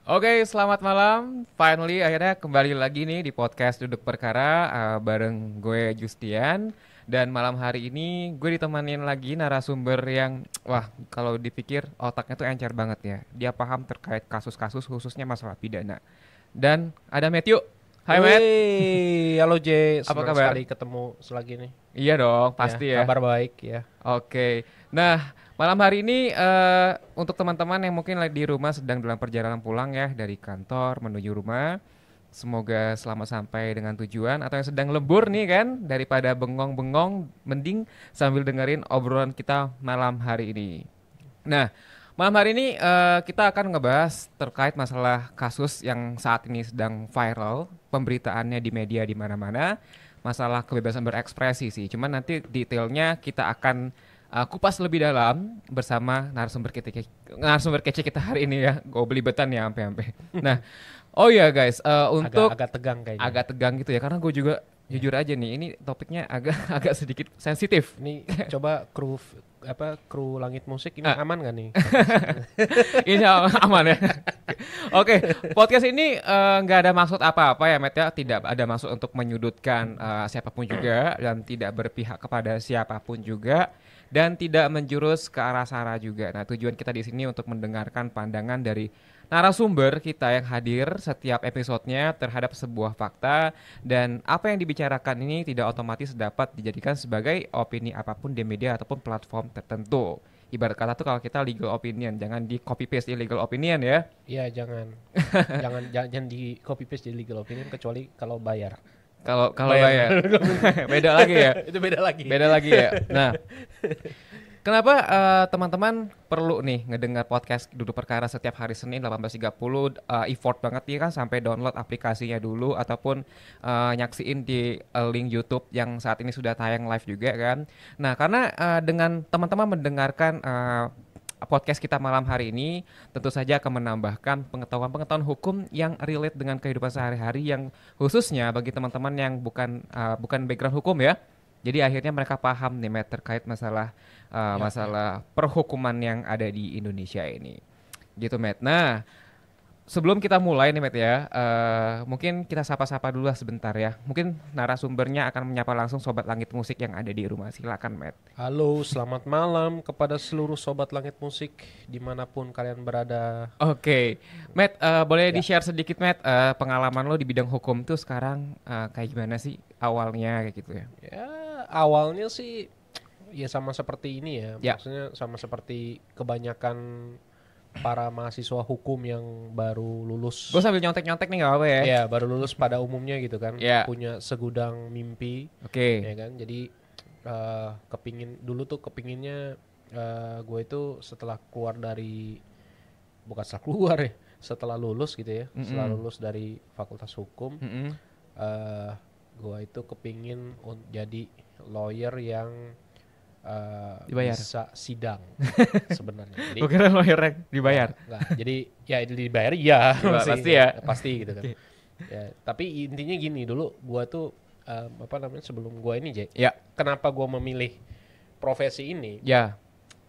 Oke, selamat malam. Finally, akhirnya kembali lagi nih di podcast Duduk Perkara bareng gue Justian. Dan malam hari ini gue ditemanin lagi narasumber yang, wah, kalau dipikir otaknya tuh encer banget ya. Dia paham terkait kasus-kasus khususnya masalah pidana. Dan ada Matthew. Hai Matt, Wih, halo J, apa senang kabar? sekali ketemu lagi nih. Iya dong, Ya, pasti ya. kabar baik ya. Oke, nah malam hari ini untuk teman-teman yang mungkin lagi di rumah sedang dalam perjalanan pulang ya dari kantor menuju rumah, semoga selamat sampai dengan tujuan atau yang sedang lembur nih kan daripada bengong-bengong, mending sambil dengerin obrolan kita malam hari ini. Nah, malam hari ini kita akan ngebahas terkait masalah kasus yang saat ini sedang viral, pemberitaannya di media di mana-mana, masalah kebebasan berekspresi sih. Cuman nanti detailnya kita akan kupas lebih dalam bersama narasumber kece kita hari ini ya. Gue belibetan ya sampai-sampai. Nah, oh ya guys, untuk Agak tegang kayaknya. agak tegang gitu ya karena gue juga Ya. jujur aja nih, ini topiknya agak agak sedikit sensitif. Ini coba kru langit musik ini Ah. aman gak nih? Ini aman ya. Oke, podcast ini nggak ada maksud apa-apa ya, Matt ya. Tidak ada maksud untuk menyudutkan siapapun juga dan tidak berpihak kepada siapapun juga dan tidak menjurus ke arah sara juga. Nah, tujuan kita di sini untuk mendengarkan pandangan dari narasumber kita yang hadir setiap episodenya terhadap sebuah fakta dan apa yang dibicarakan ini tidak otomatis dapat dijadikan sebagai opini apapun di media ataupun platform tertentu. Ibarat kata tuh kalau kita legal opinion, jangan di copy paste illegal opinion ya. Iya, jangan. jangan di copy paste jadi legal opinion kecuali kalau bayar. Kalau bayar. Beda lagi ya. Itu beda lagi. Beda lagi ya. Nah, kenapa teman-teman perlu nih ngedengar podcast Duduk Perkara setiap hari Senin 18.30, effort banget nih kan sampai download aplikasinya dulu ataupun nyaksiin di link YouTube yang saat ini sudah tayang live juga kan. Nah, karena dengan teman-teman mendengarkan podcast kita malam hari ini tentu saja akan menambahkan pengetahuan-pengetahuan hukum yang relate dengan kehidupan sehari-hari yang khususnya bagi teman-teman yang bukan background hukum ya. Jadi akhirnya mereka paham nih Matt terkait masalah Ya, masalah perhukuman yang ada di Indonesia ini. Gitu Matt. Nah, sebelum kita mulai nih Matt ya, mungkin kita sapa-sapa dulu lah sebentar ya. Mungkin narasumbernya akan menyapa langsung sobat langit musik yang ada di rumah. Silakan Matt. halo, selamat malam kepada seluruh sobat langit musik dimanapun kalian berada. Oke, Matt, boleh Ya. di-share sedikit Matt pengalaman lo di bidang hukum tuh sekarang kayak gimana sih awalnya kayak gitu ya? Ya, awalnya sih ya sama seperti ini ya. Ya. Maksudnya sama seperti kebanyakan para mahasiswa hukum yang baru lulus. Gue sambil nyontek-nyontek nih gak apa ya? Ya, baru lulus pada umumnya gitu kan. Ya. Punya segudang mimpi, Oke. ya kan. Jadi kepinginnya gue itu setelah keluar dari bukan setelah keluar ya, setelah lulus gitu ya. Setelah Mm-mm. lulus dari Fakultas Hukum, Mm-mm. eh gue itu kepingin jadi lawyer yang Dibayar. bisa sidang sebenarnya. Jadi Gue kira lawyer yang dibayar. enggak. Jadi ya dibayar iya Pasti ya. pasti gitu kan. Oke. Ya, tapi intinya gini dulu gua tuh apa namanya sebelum gua ini J. Ya, Kenapa gua memilih profesi ini? ya.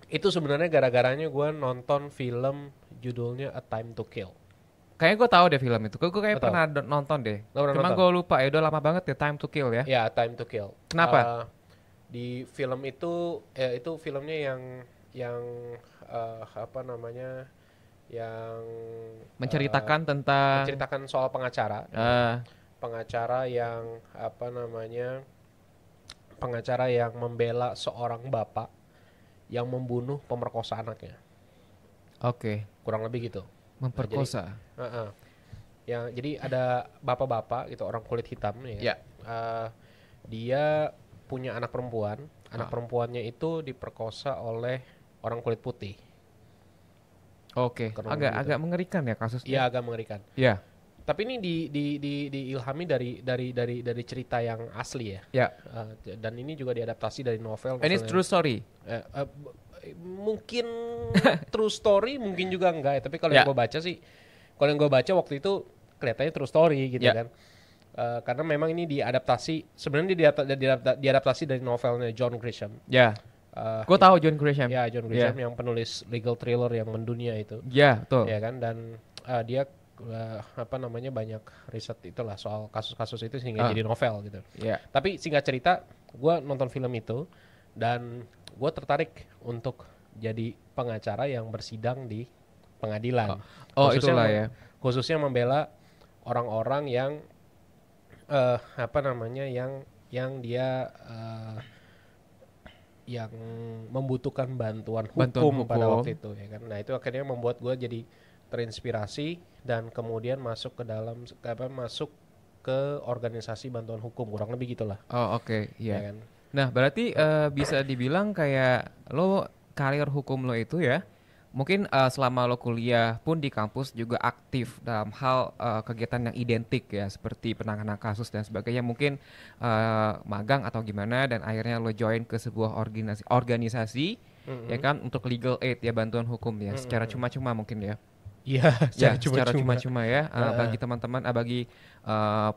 Itu sebenarnya gara-garanya gua nonton film judulnya A Time to Kill. Kayaknya gue tahu deh film itu. Gue kayak Lo tahu? pernah nonton deh. Lo pernah Cuma nonton? gue lupa ya. Udah lama banget ya Time to Kill ya. Ya, A Time to Kill. Kenapa? Di film itu itu filmnya yang apa namanya? Yang Menceritakan tentang menceritakan soal pengacara. Pengacara yang apa namanya? Pengacara yang membela seorang bapak yang membunuh pemerkosa anaknya. oke, Kurang lebih gitu. memperkosa. Heeh. Jadi ada bapak-bapak gitu orang kulit hitam Ya. ya. Dia punya anak perempuan. Anak Ah. perempuannya itu diperkosa oleh orang kulit putih. Oke, Kurang agak lebih gitu. agak mengerikan ya kasusnya. Iya, agak mengerikan. Ya, Tapi ini diilhami dari cerita yang asli ya. ya. Dan ini juga diadaptasi dari novel. Ini maksudnya. true story. Mungkin true story, mungkin juga enggak ya. Tapi kalau Ya. yang gue baca sih, kalau yang gue baca waktu itu kelihatannya true story gitu Ya. kan. Karena memang ini diadaptasi, sebenarnya diadaptasi dari novelnya John Grisham. Ya, Eh, gue tahu John Grisham. Ya, John Grisham yang penulis legal thriller yang mendunia itu. Ya, betul. Ya kan, dan dia apa namanya banyak riset itulah soal kasus-kasus itu sehingga jadi novel gitu. Yeah. Tapi singkat cerita, gue nonton film itu dan gue tertarik untuk jadi pengacara yang bersidang di pengadilan. Itulah ya. Khususnya membela orang-orang yang apa namanya yang dia yang membutuhkan bantuan hukum pada waktu itu ya kan. Nah itu akhirnya membuat gue jadi terinspirasi dan kemudian masuk ke organisasi bantuan hukum, kurang lebih gitulah. Oke. Iya. Ya kan? Nah berarti bisa dibilang kayak lo karir hukum lo itu ya, mungkin selama lo kuliah pun di kampus juga aktif dalam hal kegiatan yang identik ya, seperti penanganan kasus dan sebagainya, mungkin magang atau gimana, dan akhirnya lo join ke sebuah organisasi ya kan, untuk legal aid ya, bantuan hukum ya, secara cuma-cuma mungkin ya. Iya, secara cuma-cuma ya, bagi teman-teman, bagi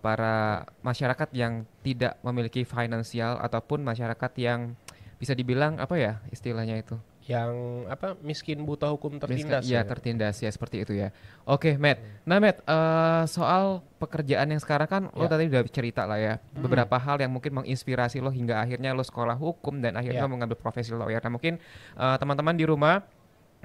para masyarakat yang tidak memiliki finansial ataupun masyarakat yang bisa dibilang apa ya istilahnya itu, yang apa, miskin buta hukum tertindas ya, tertindas ya, seperti itu ya. Oke, Matt. Nah, Matt, soal pekerjaan yang sekarang kan lo tadi udah cerita lah ya, beberapa hal yang mungkin menginspirasi lo hingga akhirnya lo sekolah hukum dan akhirnya lo mengambil profesi lawyer. Nah, mungkin teman-teman di rumah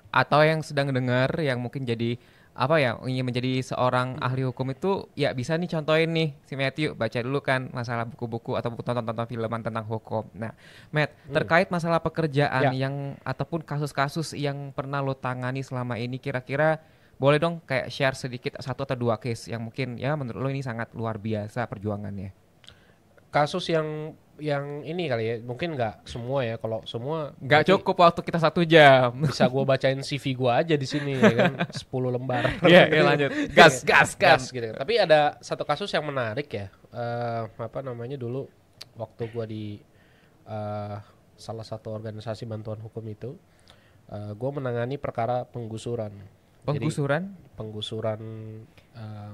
atau yang sedang dengar yang mungkin jadi apa ya, ingin menjadi seorang ahli hukum itu ya, bisa nih contohin nih si Matthew, baca dulu kan masalah buku-buku atau tonton-tonton filman tentang hukum. Nah, Matt, terkait masalah pekerjaan yang ataupun kasus-kasus yang pernah lo tangani selama ini, kira-kira boleh dong kayak share sedikit 1 atau 2 case yang mungkin ya menurut lo ini sangat luar biasa perjuangannya. Kasus yang ini kali ya, mungkin nggak semua ya. Kalau semua nggak cukup waktu kita 1 jam. Bisa gue bacain CV gue aja di sini ya kan, 10 lembar. Iya, lanjut. Gas gitu. Tapi ada satu kasus yang menarik ya. Apa namanya, dulu waktu gue di salah satu organisasi bantuan hukum itu, gue menangani perkara penggusuran. Penggusuran? Jadi, penggusuran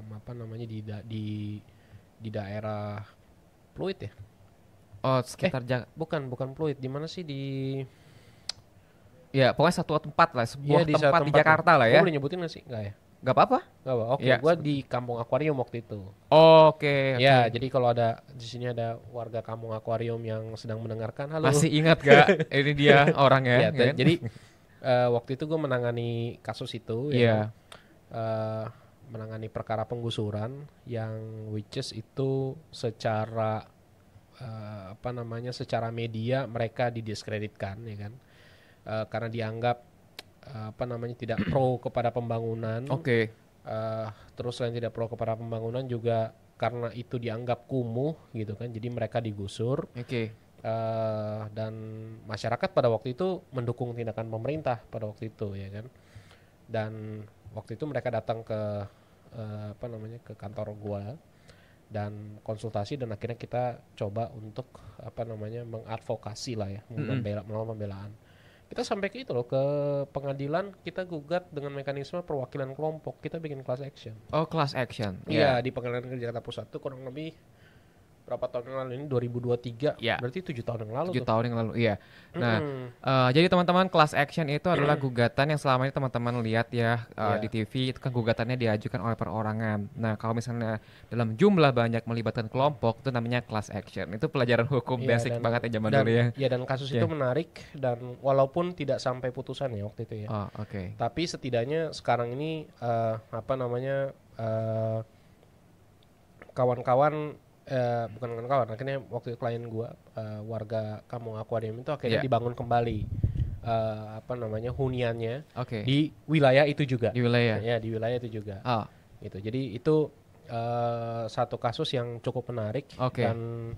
apa namanya di daerah Pluit ya. Sekitar bukan Pluit, di mana sih, ya pokoknya satu tempat lah, sebuah tempat di Jakarta lah ya. Gue boleh nyebutin nggak sih? Nggak ya? Nggak apa-apa. Oke, gue di Kampung Akuarium waktu itu. Oke. Ya, jadi kalau ada di sini ada warga Kampung Akuarium yang sedang mendengarkan, halo. Masih ingat gak? Ini dia orangnya. Ya, jadi waktu itu gue menangani kasus itu. Ya, menangani perkara penggusuran yang which is itu secara apa namanya, secara media mereka didiskreditkan ya kan, karena dianggap apa namanya tidak pro kepada pembangunan. Terus selain tidak pro kepada pembangunan juga karena itu dianggap kumuh gitu kan, jadi mereka digusur. Dan masyarakat pada waktu itu mendukung tindakan pemerintah pada waktu itu ya kan. Dan waktu itu mereka datang ke apa namanya, ke kantor gua dan konsultasi, dan akhirnya kita coba untuk apa namanya, mengadvokasi lah ya, melawan pembelaan. Kita sampai ke itu loh, ke pengadilan, kita gugat dengan mekanisme perwakilan kelompok, kita bikin class action. Class action. Iya, di Pengadilan Negeri Jakarta Pusat tuh kurang lebih berapa tahun yang lalu, ini 2023, berarti 7 tahun yang lalu. 7 tahun yang lalu, iya. Nah, jadi teman-teman, class action itu adalah gugatan yang selama ini teman-teman lihat ya di TV, itu kan gugatannya diajukan oleh perorangan. Nah, kalau misalnya dalam jumlah banyak melibatkan kelompok, itu namanya class action. Itu pelajaran hukum basic banget ya zaman dulu ya. Iya, dan kasus itu menarik, dan walaupun tidak sampai putusan ya waktu itu ya. Tapi setidaknya sekarang ini apa namanya, kawan-kawan, bukan kawan-kawan, akhirnya waktu klien gue, warga Kampung Akuarium itu akhirnya dibangun kembali apa namanya, huniannya di wilayah itu juga. Di wilayah. Ya, di wilayah itu juga. Gitu. Jadi itu satu kasus yang cukup menarik. Dan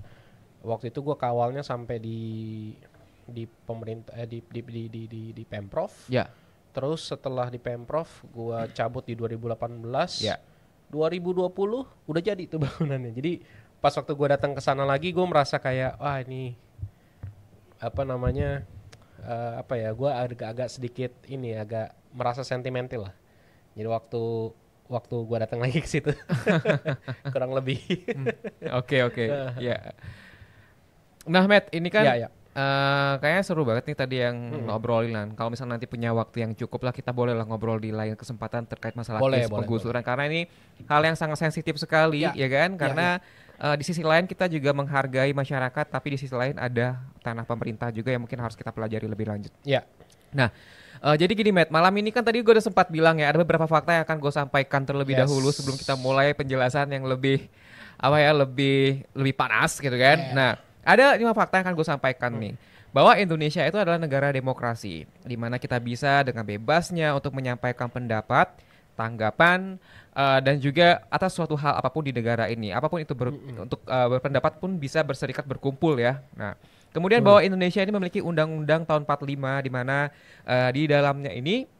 waktu itu gue kawalnya sampai di pemerintah, di Pemprov. Terus setelah di Pemprov gue cabut di 2018. 2020 udah jadi tuh bangunannya. Jadi pas waktu gue datang ke sana lagi, gue merasa kayak, wah ini apa namanya, apa ya, gue agak sedikit ini, agak merasa sentimental lah. Jadi waktu gue datang lagi ke situ, kurang lebih. Oke. Ya. Nah, Matt, ini kan Kayaknya seru banget nih tadi yang ngobrolin. Kalau misalnya nanti punya waktu yang cukup lah, kita boleh lah ngobrol di lain kesempatan terkait masalah case penggusuran. Karena ini hal yang sangat sensitif sekali, ya kan? Karena di sisi lain kita juga menghargai masyarakat, tapi di sisi lain ada tanah pemerintah juga yang mungkin harus kita pelajari lebih lanjut. Ya. Nah, jadi gini Matt, malam ini kan tadi gue udah sempat bilang ya, ada beberapa fakta yang akan gue sampaikan terlebih dahulu sebelum kita mulai penjelasan yang lebih lebih panas gitu kan. Nah, ada 5 fakta yang akan gue sampaikan nih. Bahwa Indonesia itu adalah negara demokrasi, di mana kita bisa dengan bebasnya untuk menyampaikan pendapat, tanggapan, dan juga atas suatu hal apapun di negara ini. Apapun itu untuk berpendapat pun bisa berserikat berkumpul ya. Nah, kemudian bahwa Indonesia ini memiliki undang-undang tahun 45 di mana di dalamnya ini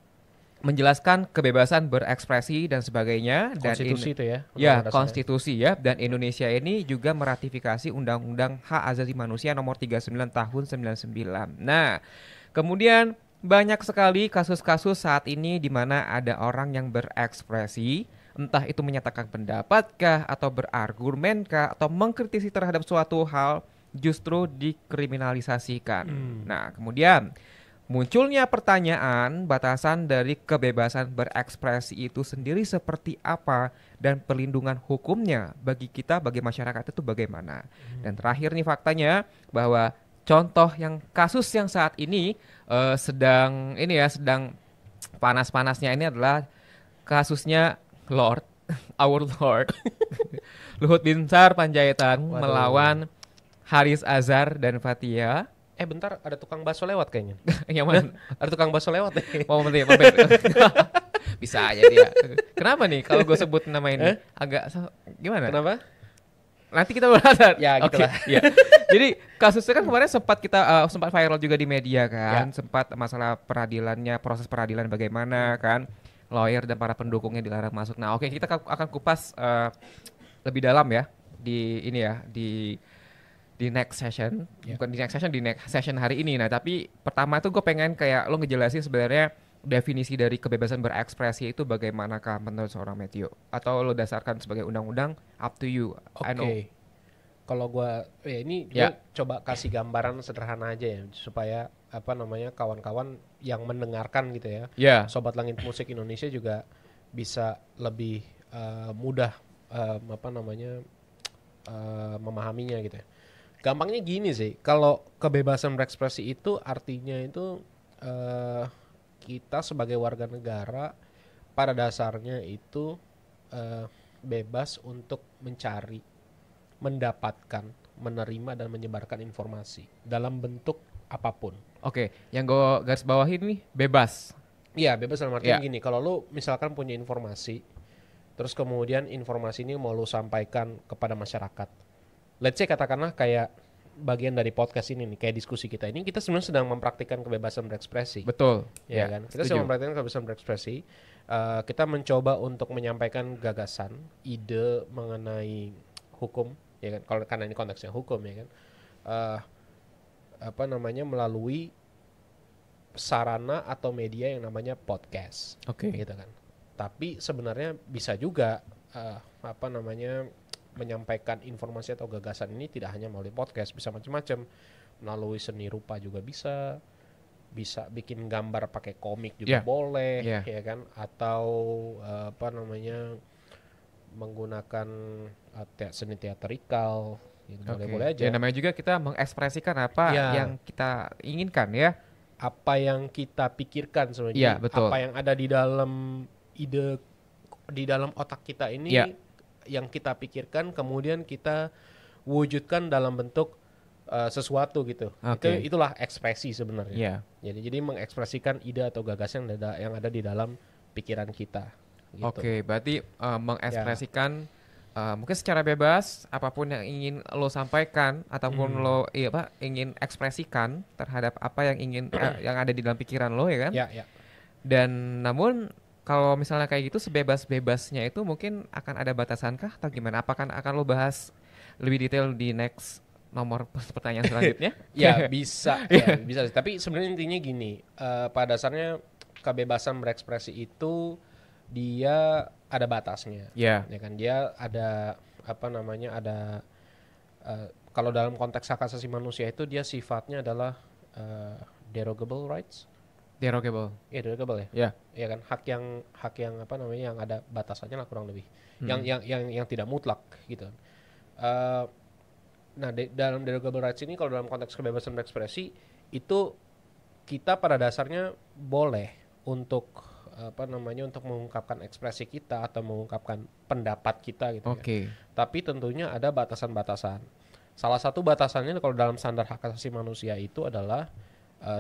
menjelaskan kebebasan berekspresi dan sebagainya. Konstitusi itu ya? Ya, konstitusi ya. Dan Indonesia ini juga meratifikasi Undang-Undang Hak Asasi Manusia nomor 39 tahun 99. Nah, kemudian banyak sekali kasus-kasus saat ini di mana ada orang yang berekspresi, entah itu menyatakan pendapatkah atau berargumenkah atau mengkritisi terhadap suatu hal justru dikriminalisasikan. Nah, kemudian munculnya pertanyaan batasan dari kebebasan berekspresi itu sendiri seperti apa dan perlindungan hukumnya bagi kita, bagi masyarakat itu bagaimana. Dan terakhir nih faktanya bahwa contoh yang kasus yang saat ini sedang panas-panasnya ini adalah kasusnya Lord, our Lord, Luhut Binsar Panjaitan melawan Haris Azhar dan Fathia. Bentar, ada tukang bakso lewat kayaknya. Yang mana? Ada tukang bakso lewat nih. Mampir. Bisa aja dia. Kenapa nih kalau gue sebut nama ini? Agak gimana? Kenapa? Nanti kita berhadap. Ya gitulah. Ya. Jadi kasusnya kan kemarin sempat viral juga di media kan. Sempat masalah peradilannya, proses peradilan bagaimana kan. Lawyer dan para pendukungnya dilarang masuk. Nah, oke, kita akan kupas lebih dalam ya di next session, bukan di next session, di next session hari ini. Nah, tapi pertama tuh gue pengen kayak lo ngejelasin sebenarnya definisi dari kebebasan berekspresi itu bagaimanakah menurut seorang Matthew? Atau lo dasarkan sebagai undang-undang, up to you. Oke. Kalau gue, gue coba kasih gambaran sederhana aja ya, supaya kawan-kawan yang mendengarkan gitu ya, Sobat Langit Musik Indonesia juga bisa lebih mudah memahaminya gitu ya. Gampangnya gini sih, kalau kebebasan berekspresi itu artinya itu kita sebagai warga negara pada dasarnya itu bebas untuk mencari, mendapatkan, menerima dan menyebarkan informasi dalam bentuk apapun. Oke, yang gue garis bawahi nih bebas. Iya, bebas dalam artian gini, kalau lu misalkan punya informasi, terus kemudian informasi ini mau lu sampaikan kepada masyarakat. Let's say katakanlah kayak bagian dari podcast ini nih, kayak diskusi kita ini, kita sebenarnya sedang mempraktikkan kebebasan berekspresi. Betul. Ya kan? Kita sedang mempraktikkan kebebasan berekspresi. Kita mencoba untuk menyampaikan gagasan, ide mengenai hukum, ya kan? Kalau karena ini konteksnya hukum, ya kan? Melalui sarana atau media yang namanya podcast. Gitu kan. Tapi sebenarnya bisa juga menyampaikan informasi atau gagasan ini tidak hanya melalui podcast, bisa macam-macam, melalui seni rupa juga bisa bikin gambar pakai komik juga boleh, ya kan, atau menggunakan seni teatrikal, gitu, boleh-boleh aja. Ya, namanya juga kita mengekspresikan apa yang kita inginkan ya, apa yang kita pikirkan sebenarnya, apa yang ada di dalam ide, di dalam otak kita ini. Yang kita pikirkan kemudian kita wujudkan dalam bentuk sesuatu gitu. Itulah ekspresi sebenarnya. Jadi mengekspresikan ide atau gagasan yang ada di dalam pikiran kita. Gitu. Berarti mengekspresikan mungkin secara bebas apapun yang ingin lo sampaikan ataupun lo ingin ekspresikan terhadap apa yang ingin yang ada di dalam pikiran lo, ya kan? Dan namun kalau misalnya kayak gitu sebebas-bebasnya itu mungkin akan ada batasankah atau gimana? Apakah akan lo bahas lebih detail di next nomor pertanyaan selanjutnya? Bisa, bisa. Tapi sebenarnya intinya gini, pada dasarnya kebebasan berekspresi itu dia ada batasnya, ya kan? Dia ada ada kalau dalam konteks hak asasi manusia itu dia sifatnya adalah derogable rights. Derogable. Iya, derogable ya. Ya. Iya kan, hak yang apa namanya, yang ada batasannya lah kurang lebih. Yang tidak mutlak gitu. Nah, dalam derogable rights ini, kalau dalam konteks kebebasan berekspresi itu kita pada dasarnya boleh untuk apa namanya, untuk mengungkapkan ekspresi kita atau mengungkapkan pendapat kita gitu ya. Tapi tentunya ada batasan-batasan. Salah satu batasannya kalau dalam standar hak asasi manusia itu adalah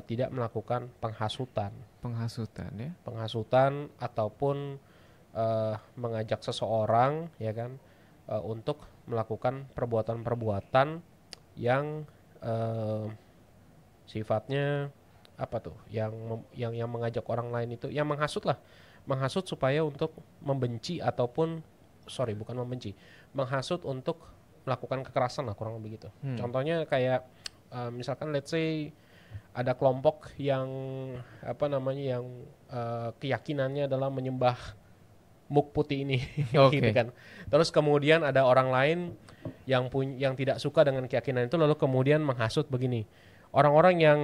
tidak melakukan penghasutan. Penghasutan ataupun mengajak seseorang ya kan untuk melakukan perbuatan-perbuatan yang sifatnya apa tuh, yang mengajak orang lain itu, yang menghasut supaya untuk membenci ataupun bukan membenci, menghasut untuk melakukan kekerasan lah kurang lebih gitu. Contohnya kayak misalkan let's say ada kelompok yang apa namanya, yang keyakinannya adalah menyembah muk putih ini gitu kan. Terus kemudian ada orang lain yang tidak suka dengan keyakinan itu, lalu kemudian menghasut begini, orang-orang yang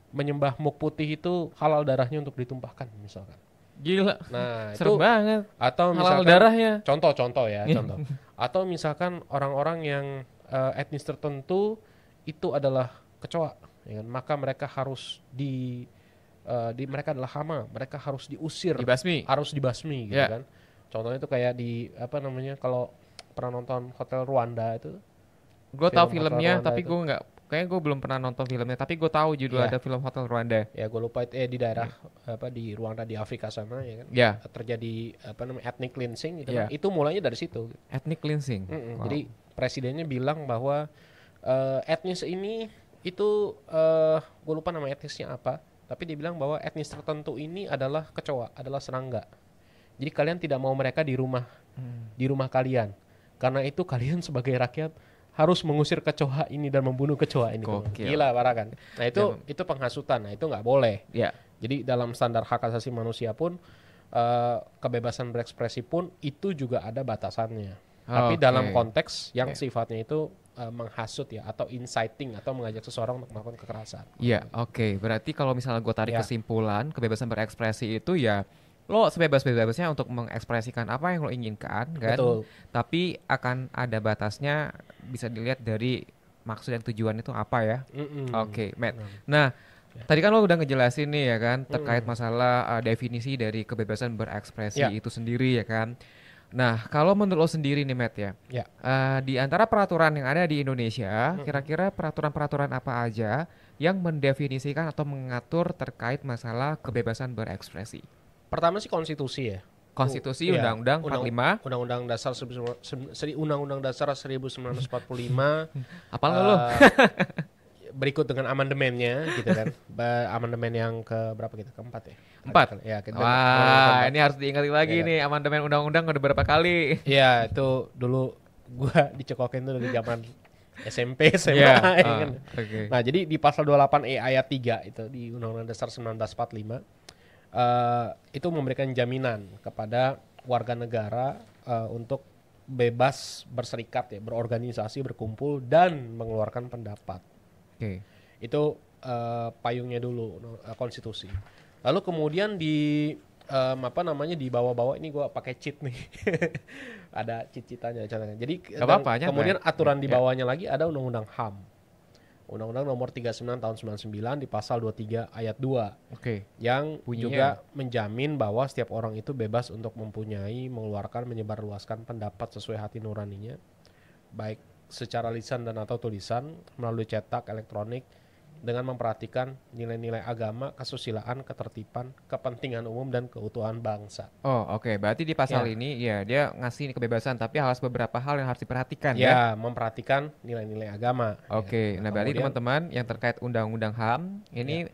menyembah muk putih itu halal darahnya untuk ditumpahkan misalkan. Gila. Nah, serem banget. Atau halal misalkan darahnya. Contoh ya. Atau misalkan orang-orang yang etnis tertentu itu adalah kecoa, ya kan? Maka mereka harus mereka adalah hama, mereka harus diusir, harus dibasmi gitu kan. Contohnya itu kayak di apa namanya, kalau pernah nonton Hotel Rwanda itu. Gue tahu filmnya tapi gue nggak, kayaknya gue belum pernah nonton filmnya, tapi gue tahu judul ada film Hotel Rwanda. Ya gue lupa itu di daerah apa di Rwanda di Afrika sana ya kan. Terjadi apa namanya, ethnic cleansing gitu kan. Itu mulainya dari situ. Ethnic cleansing. Wow. Jadi presidennya bilang bahwa etnis ini itu gue lupa nama etnisnya apa, tapi dia bilang bahwa etnis tertentu ini adalah kecoa, adalah serangga. Jadi kalian tidak mau mereka di rumah kalian. Karena itu kalian sebagai rakyat harus mengusir kecoa ini dan membunuh kecoa ini. Gila parah kan. Nah itu penghasutan. Nah itu nggak boleh. Jadi dalam standar hak asasi manusia pun kebebasan berekspresi pun itu juga ada batasannya. Tapi dalam konteks yang sifatnya itu menghasut ya, atau inciting, atau mengajak seseorang untuk melakukan kekerasan. Berarti kalau misalnya gue tarik kesimpulan, kebebasan berekspresi itu ya lo sebebas-bebasnya untuk mengekspresikan apa yang lo inginkan kan. Betul. Tapi akan ada batasnya, bisa dilihat dari maksud dan tujuan itu apa ya. Matt. Nah, tadi kan lo udah ngejelasin nih ya kan, terkait masalah definisi dari kebebasan berekspresi itu sendiri ya kan. Nah, kalau menurut lo sendiri nih Matt ya, di antara peraturan yang ada di Indonesia, kira-kira peraturan-peraturan apa aja yang mendefinisikan atau mengatur terkait masalah kebebasan berekspresi? Pertama sih konstitusi ya. Konstitusi, Undang-Undang 45. Undang-Undang Dasar 1945. Apal nggak lo? Berikut dengan amandemennya gitu kan. Amandemen yang ke berapa gitu? Keempat ya? 4. Wah, ini harus diingat lagi nih, amandemen undang-undang udah berapa kali? Iya, itu dulu gua dicekokin tuh dari zaman SMP, SMA kan. Nah, jadi di pasal 28E ayat 3 itu di Undang-Undang Dasar 1945 itu memberikan jaminan kepada warga negara untuk bebas berserikat ya, berorganisasi, berkumpul dan mengeluarkan pendapat. Itu payungnya dulu, konstitusi. Lalu kemudian di di bawah-bawah ini gue pakai cheat nih. Ada cheat-cheatannya. Jadi kemudian aturan di bawahnya lagi ada Undang-Undang HAM. Undang-Undang nomor 39 tahun 99 di pasal 23 ayat 2. Yang juga menjamin bahwa setiap orang itu bebas untuk mempunyai, mengeluarkan, menyebarluaskan pendapat sesuai hati nuraninya, baik secara lisan dan atau tulisan, melalui cetak, elektronik, dengan memperhatikan nilai-nilai agama, kesusilaan, ketertiban, kepentingan umum, dan keutuhan bangsa. Berarti di pasal ini ya dia ngasih kebebasan, tapi harus beberapa hal yang harus diperhatikan ya. Memperhatikan nilai-nilai agama. Nah berarti teman-teman yang terkait Undang-Undang HAM ini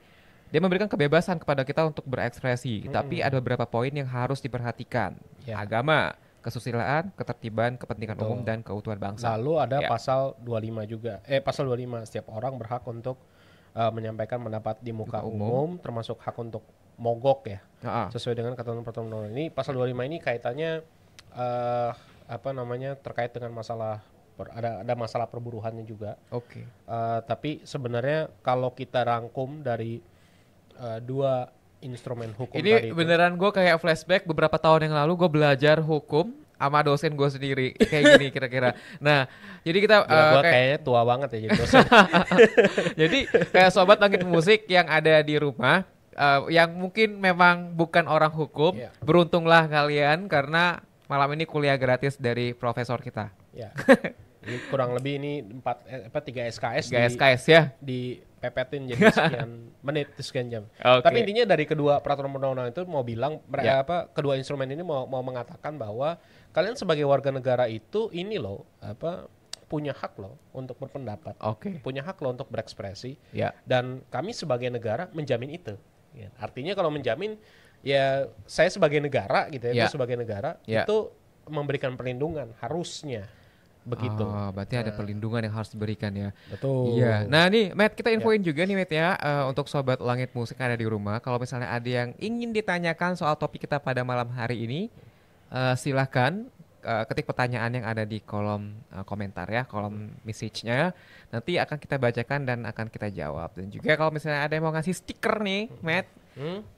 dia memberikan kebebasan kepada kita untuk berekspresi, tapi ada beberapa poin yang harus diperhatikan. Agama, kesusilaan, ketertiban, kepentingan umum, dan keutuhan bangsa. Lalu ada pasal 25 juga. Pasal 25, setiap orang berhak untuk menyampaikan pendapat di muka umum, termasuk hak untuk mogok ya, sesuai dengan ketentuan peraturan ini. Pasal 25 ini kaitannya terkait dengan masalah ada masalah perburuhannya juga. Oke. Tapi sebenarnya kalau kita rangkum dari dua instrumen hukum tadi Ini itu, beneran gue kayak flashback beberapa tahun yang lalu gue belajar hukum sama dosen gue sendiri kayak gini kira-kira. Nah, jadi kita gila gue kayak kayaknya tua banget ya jadi dosen. jadi kayak sobat langit musik yang ada di rumah yang mungkin memang bukan orang hukum, Iya. beruntunglah kalian karena malam ini kuliah gratis dari profesor kita. Ya. Ini kurang lebih ini 3 SKS 3 SKS ya. dipepetin jadi sekian menit sekian jam. Oke. Tapi intinya dari kedua peraturan perundang-undangan itu mau bilang kedua instrumen ini mau mengatakan bahwa kalian sebagai warga negara itu ini loh punya hak loh untuk berpendapat. Oke. Punya hak loh untuk berekspresi. Ya. Dan kami sebagai negara menjamin itu. Ya. Artinya kalau menjamin ya saya sebagai negara gitu ya, gue sebagai negara itu memberikan perlindungan harusnya. Begitu. Oh, berarti ada perlindungan yang harus diberikan ya. Betul. Iya. Nah nih, Matt, kita infoin juga nih, Matt ya, untuk sobat langit musik yang ada di rumah. Kalau misalnya ada yang ingin ditanyakan soal topik kita pada malam hari ini, silahkan ketik pertanyaan yang ada di kolom komentar ya, kolom message-nya. Nanti akan kita bacakan dan akan kita jawab. Dan juga kalau misalnya ada yang mau ngasih stiker nih, Matt,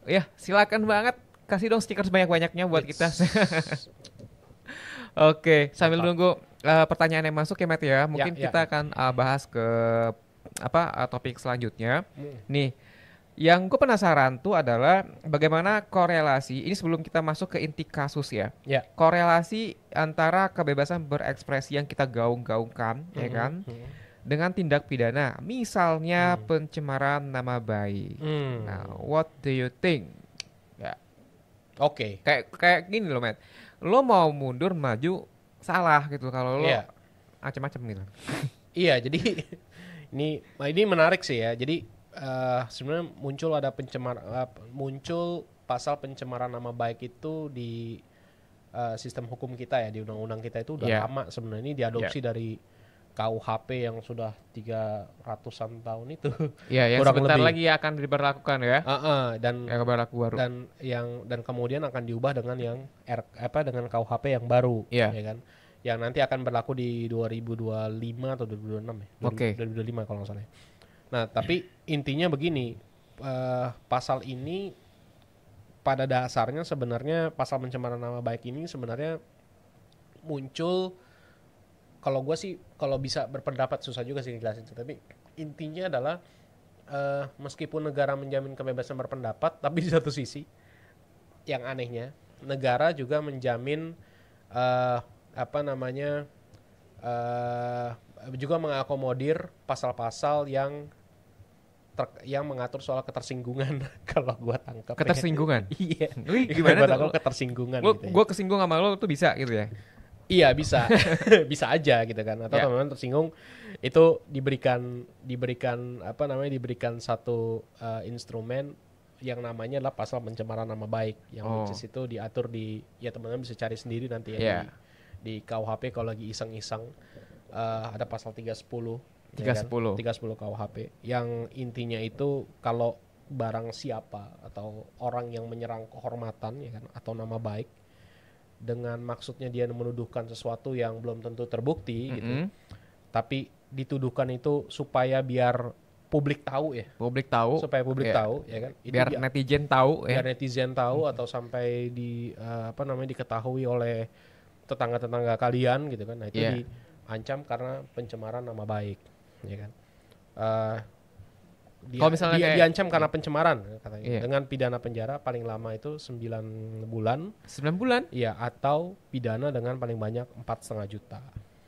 ya silakan banget kasih dong stiker sebanyak-banyaknya buat kita. Oke, sambil nunggu pertanyaan yang masuk ya Matt ya, mungkin kita akan bahas ke topik selanjutnya. Nih, yang gue penasaran tuh adalah bagaimana korelasi, ini sebelum kita masuk ke inti kasus ya, korelasi antara kebebasan berekspresi yang kita gaung-gaungkan, ya kan, dengan tindak pidana, misalnya pencemaran nama baik. Nah, what do you think? Ya. Oke. Kayak gini loh, Matt. Lo mau mundur maju salah gitu kalau lo macam-macam gitu. Iya, jadi ini menarik sih ya. Jadi sebenarnya muncul pasal pencemaran nama baik itu di sistem hukum kita ya, di undang-undang kita itu udah lama sebenarnya. Ini diadopsi dari KUHP yang sudah 300-an tahun itu. Iya, yang sebentar lagi akan diberlakukan ya. Dan yang berlaku baru. Dan kemudian akan diubah dengan yang dengan KUHP yang baru, ya kan. Yang nanti akan berlaku di 2025 atau 2026 ya. 2025 kalau nggak salah. Nah, tapi intinya begini, pasal ini pada dasarnya sebenarnya pasal pencemaran nama baik ini sebenarnya muncul, kalau gue sih kalau bisa berpendapat susah juga sih ngejelasin, tapi intinya adalah meskipun negara menjamin kebebasan berpendapat, tapi di satu sisi yang anehnya negara juga menjamin juga mengakomodir pasal-pasal yang mengatur soal ketersinggungan. Kalau gue tangkap ketersinggungan. Iya. Gimana tuh? Ketersinggungan gitu. Gue kesinggung sama lo tuh bisa gitu ya. Iya bisa, bisa aja gitu kan. Atau teman-teman tersinggung itu diberikan satu instrumen yang namanya adalah pasal pencemaran nama baik, yang which is itu diatur teman-teman bisa cari sendiri nanti ya di KUHP kalau lagi iseng-iseng, ada pasal 310 KUHP yang intinya itu kalau barang siapa atau orang yang menyerang kehormatan ya kan atau nama baik dengan maksudnya dia menuduhkan sesuatu yang belum tentu terbukti gitu. Tapi dituduhkan itu supaya biar publik tahu ya. Supaya publik tahu ya kan. Biar netizen tahu ya. Biar netizen tahu atau sampai diketahui oleh tetangga-tetangga kalian gitu kan. Nah, itu diancam karena pencemaran nama baik ya kan. Diancam karena pencemaran katanya. Dengan pidana penjara paling lama itu 9 bulan. 9 bulan? Iya, atau pidana dengan paling banyak 4,5 juta.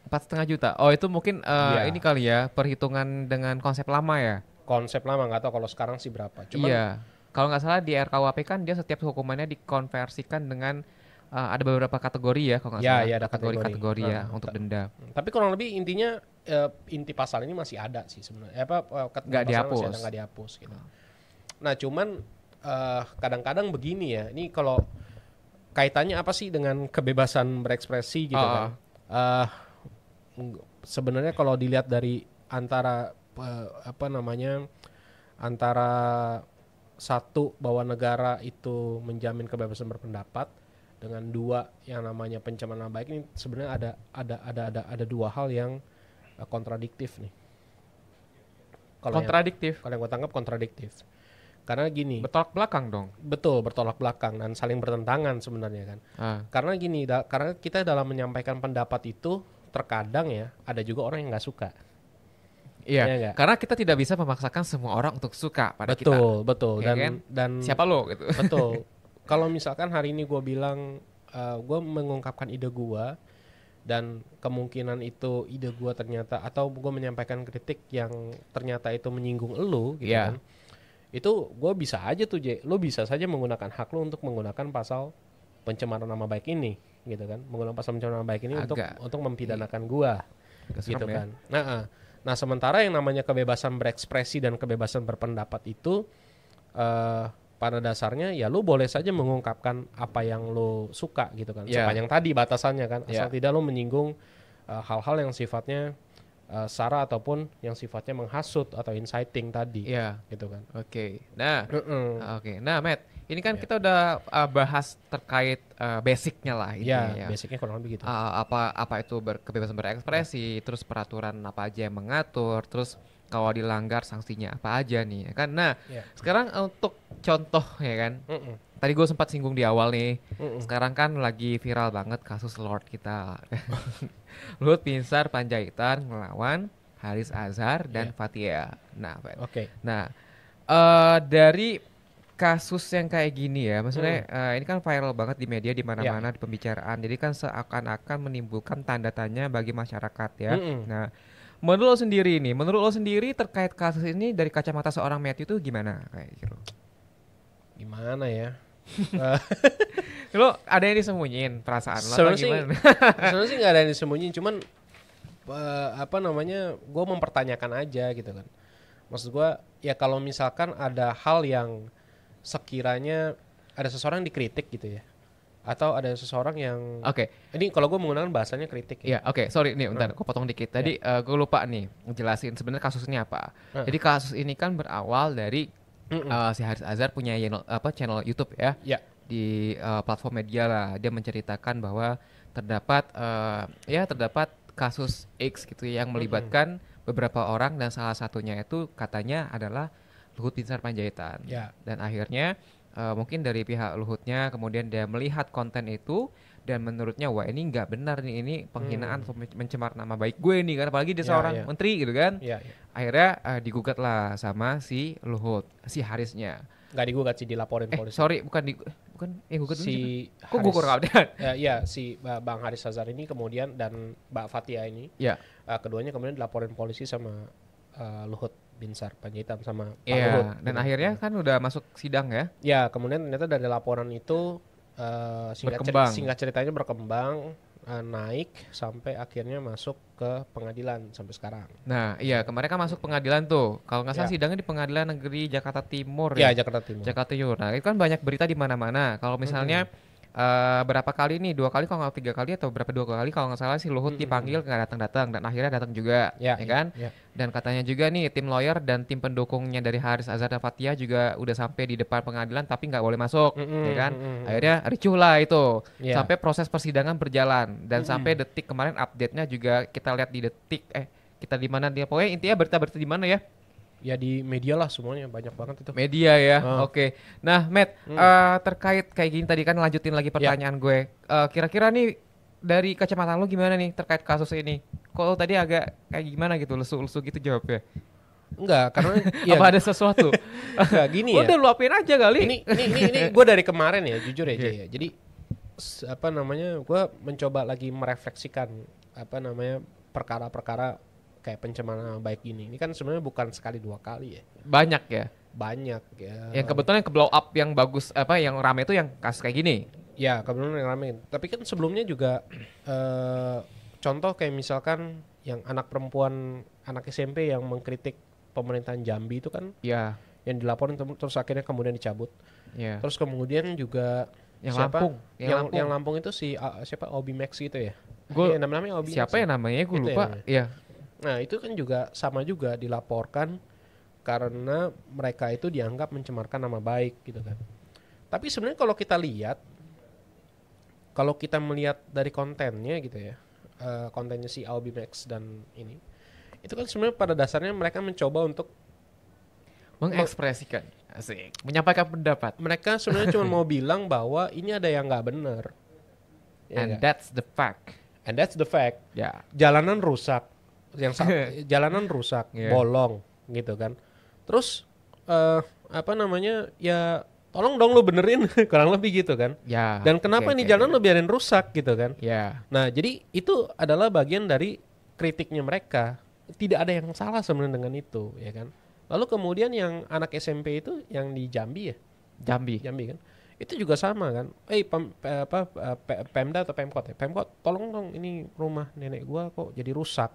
4,5 juta. Oh, itu mungkin ini kali ya, perhitungan dengan konsep lama ya. Konsep lama, nggak tahu kalau sekarang sih berapa. Cuman kalau nggak salah di RKUHP kan dia setiap hukumannya dikonversikan dengan ada beberapa kategori ya kalau nggak salah. Iya, ada kategori ya untuk denda. Tapi kurang lebih intinya inti pasal ini masih ada sih sebenarnya. Nggak dihapus. Nggak dihapus gitu. Nah, cuman kadang-kadang begini ya. Ini kalau kaitannya apa sih dengan kebebasan berekspresi gitu kan? Sebenarnya kalau dilihat dari antara antara satu bahwa negara itu menjamin kebebasan berpendapat dengan dua yang namanya pencemaran nama baik ini sebenarnya ada dua hal yang kontradiktif nih. Kontradiktif. Kalau yang gue tangkap kontradiktif. Karena gini. Bertolak belakang dong. Betul, bertolak belakang dan saling bertentangan sebenarnya kan. Karena gini, karena kita dalam menyampaikan pendapat itu terkadang ya ada juga orang yang nggak suka. Iya, ya, karena kita tidak bisa memaksakan semua orang untuk suka pada kita. Betul. Ya kan? Dan siapa lo gitu. Betul. Kalau misalkan hari ini gue bilang, gue mengungkapkan ide gue dan kemungkinan itu ide gue ternyata, atau gue menyampaikan kritik yang ternyata itu menyinggung elu gitu kan. Itu gue bisa aja tuh lo bisa saja menggunakan hak lo untuk menggunakan pasal pencemaran nama baik ini gitu kan. Menggunakan pasal pencemaran nama baik ini untuk mempidanakan gue gitu kan. Nah sementara yang namanya kebebasan berekspresi dan kebebasan berpendapat itu pada dasarnya ya lu boleh saja mengungkapkan apa yang lu suka gitu kan. Sepanjang tadi batasannya kan, asal tidak lu menyinggung hal-hal yang sifatnya sara ataupun yang sifatnya menghasut atau inciting tadi gitu kan. Nah Matt, ini kan kita udah bahas terkait basicnya lah intinya. Basicnya kurang lebih gitu. Apa itu kebebasan berekspresi, terus peraturan apa aja yang mengatur, terus kalau dilanggar sanksinya apa aja nih kan. Nah sekarang untuk contoh ya kan, tadi gue sempat singgung di awal nih. Sekarang kan lagi viral banget kasus Lord kita Luhut Binsar Panjaitan melawan Haris Azhar dan Fathia. Nah dari kasus yang kayak gini ya, maksudnya ini kan viral banget di media, di mana-mana, di pembicaraan. Jadi kan seakan-akan menimbulkan tanda tanya bagi masyarakat ya. Nah, menurut lo sendiri terkait kasus ini dari kacamata seorang Matthew itu gimana kayak gitu? Gimana ya? Lo ada yang disembunyiin perasaan lo atau gimana? Sebenarnya sih nggak ada yang disembunyiin, cuman gue mempertanyakan aja gitu kan. Maksud gue ya kalau misalkan ada hal yang sekiranya ada seseorang yang dikritik gitu ya, atau ada seseorang yang ini kalau gue menggunakan bahasanya kritik ya. Sorry nih bentar, gue potong dikit. Tadi gue lupa nih ngejelasin sebenarnya kasus ini apa. Jadi kasus ini kan berawal dari si Haris Azhar punya channel YouTube ya. Di platform media lah, dia menceritakan bahwa terdapat kasus X gitu yang melibatkan beberapa orang dan salah satunya itu katanya adalah Luhut Binsar Panjaitan. Dan akhirnya mungkin dari pihak Luhutnya kemudian dia melihat konten itu dan menurutnya wah ini nggak benar nih, ini penghinaan atau mencemar nama baik gue nih kan, apalagi dia seorang menteri gitu kan. Akhirnya digugat lah sama si Luhut, si Harisnya. Nggak digugat sih, dilaporin polisi. Bukan yang gugat si Haris. Kok gue kurang update? Si Bang Haris Azhar ini kemudian dan Mbak Fathia ini. Keduanya kemudian dilaporin polisi sama Luhut Binsar Panjaitan sama Pak Luhut. Dan akhirnya kan udah masuk sidang ya. Kemudian ternyata dari laporan itu singkat ceritanya berkembang, naik sampai akhirnya masuk ke pengadilan sampai sekarang. Nah, kemarin kan masuk pengadilan tuh. Kalau nggak salah sidangnya di Pengadilan Negeri Jakarta Timur ya. Jakarta Timur. Nah, itu kan banyak berita di mana-mana. Kalau misalnya berapa kali nih, 2 kali kalau nggak 3 kali atau 2 kali kalau nggak salah si Luhut dipanggil nggak datang dan akhirnya datang juga, ya kan? Dan katanya juga nih tim lawyer dan tim pendukungnya dari Haris Azhar dan Fathia juga udah sampai di depan pengadilan tapi nggak boleh masuk, ya kan? Akhirnya ricuh lah itu sampai proses persidangan berjalan dan sampai detik kemarin update-nya juga kita lihat di detik kita di mana dia, pokoknya intinya berita-berita di mana ya? Ya di media lah semuanya, banyak banget itu. Media ya, oke. Nah Matt, terkait kayak gini tadi kan lanjutin lagi pertanyaan gue. Kira-kira nih dari kacamata lo gimana nih terkait kasus ini? Kok lo tadi agak kayak gimana gitu, lesu-lesu gitu jawabnya? Enggak, karena apa ada sesuatu? Enggak gini ya. Udah luapin aja kali. Ini gue dari kemarin ya, jujur aja ya. Jadi gue mencoba lagi merefleksikan perkara-perkara kayak pencemaran nama baik ini kan sebenarnya bukan sekali 2 kali ya. Banyak ya. Yang kebetulan yang ke blow up yang bagus yang rame itu yang kasus kayak gini. Ya kebetulan yang rame. Tapi kan sebelumnya juga contoh kayak misalkan yang anak perempuan, anak SMP yang mengkritik pemerintahan Jambi itu kan. Yang dilaporin terus akhirnya kemudian dicabut. Terus kemudian juga yang Lampung itu siapa Obi Max gitu ya. Namanya Obi. Siapa ya namanya? Gue lupa. Iya. Nah itu kan juga sama juga dilaporkan karena mereka itu dianggap mencemarkan nama baik gitu kan. Tapi sebenarnya kalau kita lihat kalau kita melihat dari kontennya gitu ya, kontennya si Albi Max dan ini, itu kan sebenarnya pada dasarnya mereka mencoba untuk mengekspresikan, asik, menyampaikan pendapat. Mereka sebenarnya cuma mau bilang bahwa ini ada yang nggak benar. Ya And nggak? that's the fact. And that's the fact. Ya. Jalanan rusak, jalanan rusak, Yeah. bolong, gitu kan. Terus apa namanya? Ya tolong dong lu benerin, kurang lebih gitu kan. Ya. Dan kenapa ini jalan lu biarin rusak gitu kan? Ya. Nah, jadi itu adalah bagian dari kritiknya mereka. Tidak ada yang salah sebenarnya dengan itu, ya kan? Lalu kemudian yang anak SMP itu yang di Jambi ya? Jambi. Jambi kan? Itu juga sama kan? Pemda atau Pemkot ya? Pemkot, tolong dong ini rumah nenek gua kok jadi rusak.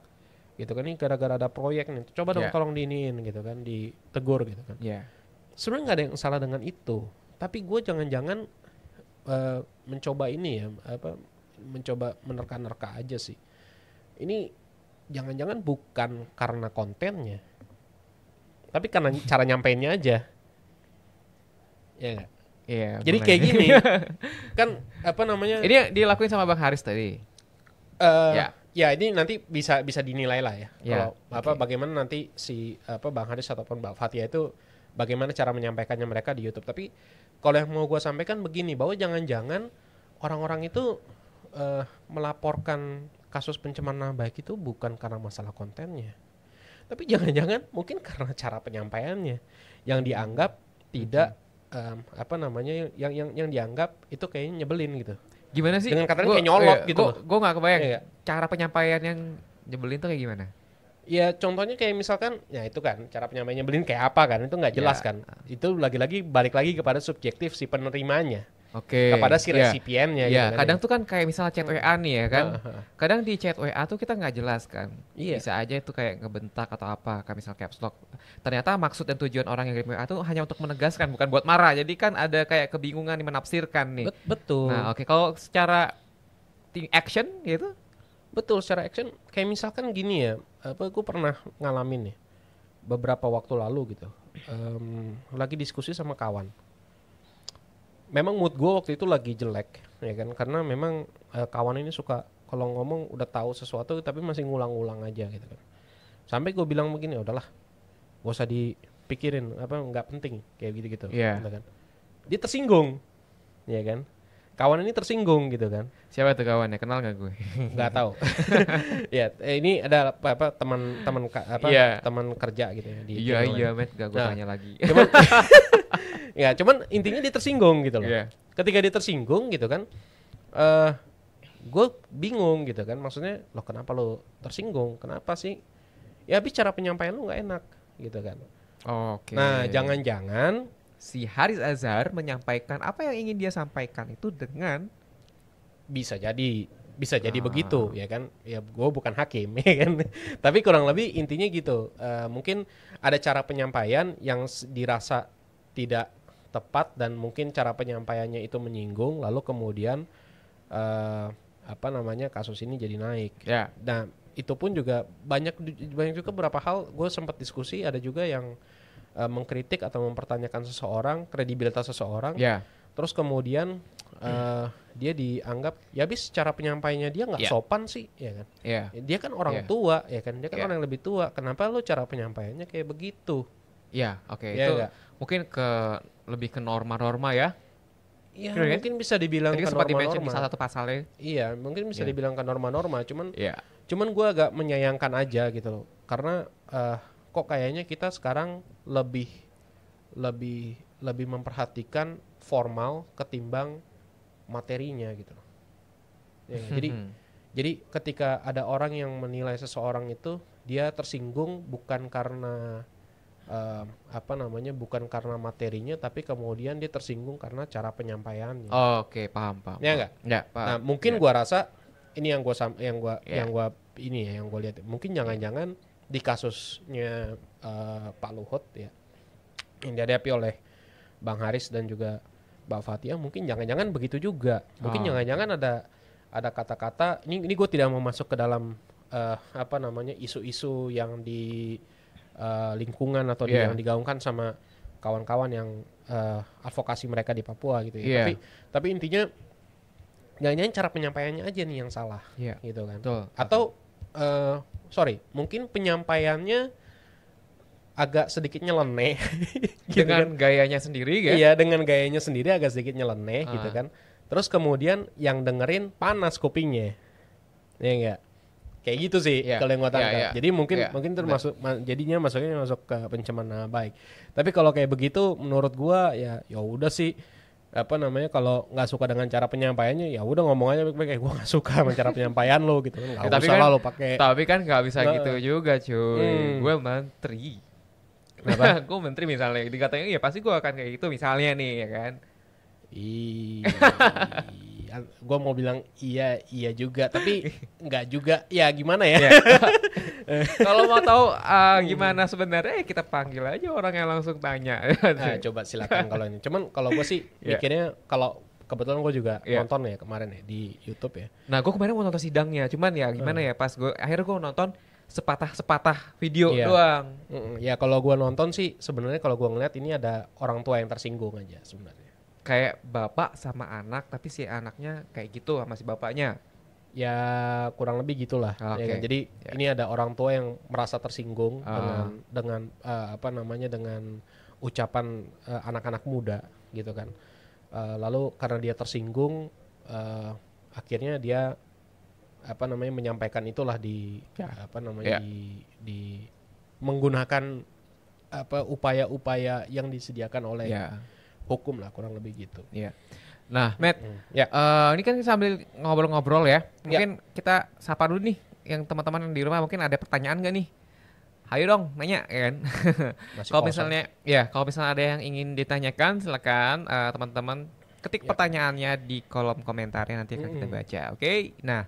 Gitu kan, ini gara-gara ada proyek nih. Coba dong tolong diiniin gitu kan, ditegur gitu kan. Ya. Sebenarnya nggak ada yang salah dengan itu. Tapi gue jangan-jangan mencoba ini ya, mencoba menerka-nerka aja sih. Ini jangan-jangan bukan karena kontennya, tapi karena cara nyampeinnya aja. Ya nggak? Iya. Jadi boleh. kayak gini, kan apa namanya? Ini dilakuin sama Bang Haris tadi. Ya ini nanti bisa dinilai lah ya. Ya, Kalau bagaimana nanti si Bang Haris ataupun Mbak Fatia itu bagaimana cara menyampaikannya mereka di YouTube. Tapi kalau yang mau gue sampaikan begini, bahwa jangan-jangan orang-orang itu melaporkan kasus pencemaran nama baik itu bukan karena masalah kontennya, tapi jangan-jangan mungkin karena cara penyampaiannya yang dianggap tidak yang dianggap itu kayaknya nyebelin gitu. Gimana sih? Dengan katanya kayak nyolot gitu. Gue nggak kebayang. Iya. Cara penyampaian yang nyebelin tuh kayak gimana? Ya contohnya kayak misalkan, ya itu kan cara penyampaiannya nyebelin kayak apa kan, itu nggak jelas kan. Itu lagi-lagi balik lagi kepada subjektif si penerimanya. Oke. Kepada si resipiennya. Iya, gitu kan, kadang ya. tuh kan kayak misalnya chat WA nih ya kan. Kadang di chat WA tuh kita nggak jelas kan. Iya. Bisa aja itu kayak ngebentak atau apa, kayak misal caps lock. Ternyata maksud dan tujuan orang yang kirim WA tuh hanya untuk menegaskan, bukan buat marah. Jadi kan ada kayak kebingungan di menafsirkan nih. Betul. Nah, oke, kalau secara action gitu? Betul, secara action kayak misalkan gini ya, gue pernah ngalamin nih beberapa waktu lalu gitu, lagi diskusi sama kawan. Memang mood gue waktu itu lagi jelek, ya kan, karena memang kawan ini suka kalau ngomong udah tahu sesuatu tapi masih ngulang-ngulang aja gitu kan. Sampai gue bilang begini, udahlah, gak usah dipikirin, nggak penting kayak gitu-gitu. Iya. Gitu kan. Dia tersinggung, ya kan. Kawan ini tersinggung gitu kan. Siapa tuh kawannya? Kenal nggak gue? Nggak tahu. Ya, ini ada teman kerja gitu ya di Iya, Matt, gak gue tanya lagi. Cuman cuman intinya dia tersinggung gitu loh. Iya. Ketika dia tersinggung gitu kan, gue bingung gitu kan. Maksudnya, loh kenapa lo tersinggung? Kenapa sih? Ya habis cara penyampaian lu nggak enak gitu kan. Oke. Nah, jangan-jangan si Haris Azhar menyampaikan apa yang ingin dia sampaikan itu dengan bisa jadi begitu ya kan, ya gue bukan hakim ya kan, tapi kurang lebih intinya gitu. Mungkin ada cara penyampaian yang dirasa tidak tepat dan mungkin cara penyampaiannya itu menyinggung, lalu kemudian kasus ini jadi naik ya. Nah itu pun juga banyak juga beberapa hal gue sempat diskusi, ada juga yang mengkritik atau mempertanyakan seseorang, kredibilitas seseorang. Ya. Terus kemudian dia dianggap ya habis cara penyampaiannya dia nggak sopan sih, ya kan? Yeah. Dia kan orang tua, ya kan? Dia kan orang yang lebih tua. Kenapa lu cara penyampaiannya kayak begitu? Ya, oke. Ya, itu enggak? mungkin lebih ke norma-norma ya. Iya, Kan? mungkin bisa dibilang Tadi ke sempat di-mention norma-norma. di salah satu pasalnya. Iya, mungkin bisa dibilang ke norma-norma. Cuman gue agak menyayangkan aja gitu loh. Karena kok kayaknya kita sekarang lebih memperhatikan formal ketimbang materinya gitu loh. Ya, jadi ketika ada orang yang menilai seseorang itu, dia tersinggung bukan karena bukan karena materinya, tapi kemudian dia tersinggung karena cara penyampaiannya. Oke, paham. Ya enggak? Ya, paham. Nah, mungkin gua rasa ini yang gua lihat. Mungkin jangan-jangan di kasusnya Pak Luhut ya, yang dihadapi oleh Bang Haris dan juga Mbak Fatia, mungkin jangan-jangan begitu juga. Mungkin jangan-jangan ada kata-kata, ini gue tidak mau masuk ke dalam isu-isu yang di lingkungan atau yang digaungkan sama kawan-kawan yang advokasi mereka di Papua gitu ya. Tapi intinya jangan-jangan cara penyampaiannya aja nih yang salah, gitu kan? Betul. Atau mungkin penyampaiannya agak sedikit nyeleneh, gitu dengan kan? gayanya sendiri, ya? Iya, dengan gayanya sendiri agak sedikit nyeleneh, gitu kan? Terus kemudian yang dengerin panas kupingnya, ya enggak? Kayak gitu sih kalau yang gue tangkap. Jadi mungkin termasuk jadinya masuk ke pencemaran nama baik. Tapi kalau kayak begitu menurut gua ya udah sih, apa namanya, kalau nggak suka dengan cara penyampaiannya ya udah ngomong aja baik-baik, gue nggak suka sama cara penyampaian lo gitu kan. Nggak usah lah lo pakai. Tapi kan nggak bisa gitu juga cuy. Gue menteri. Kenapa? Gue menteri misalnya dikatain ya pasti gue akan kayak gitu misalnya nih ya kan. Gue mau bilang iya juga, tapi nggak juga. Ya gimana ya? Kalau mau tahu gimana sebenarnya, kita panggil aja orang yang langsung tanya. Coba silakan kalau ini. Cuman kalau gue sih mikirnya, kalau kebetulan gue juga nonton ya kemarin ya di YouTube ya. Nah gue kemarin mau nonton sidangnya, cuman ya gimana ya, pas akhirnya gue nonton sepatah video doang. Ya kalau gue nonton sih sebenarnya, kalau gue ngeliat ini ada orang tua yang tersinggung aja sebenarnya. Kayak bapak sama anak, tapi si anaknya kayak gitu sama si bapaknya. Ya kurang lebih gitulah. Ya kan? Jadi ini ada orang tua yang merasa tersinggung dengan dengan ucapan anak-anak muda gitu kan. Lalu karena dia tersinggung, akhirnya dia menyampaikan itulah di menggunakan upaya-upaya yang disediakan oleh hukum lah, kurang lebih gitu. Nah, Matt, ini kan sambil ngobrol-ngobrol ya. Mungkin kita sapa dulu nih yang teman-teman di rumah, mungkin ada pertanyaan nggak nih? Ayo dong, nanya kan. Kalau misalnya ada yang ingin ditanyakan, silakan teman-teman ketik pertanyaannya di kolom komentarnya, nanti akan kita baca. Oke? Nah,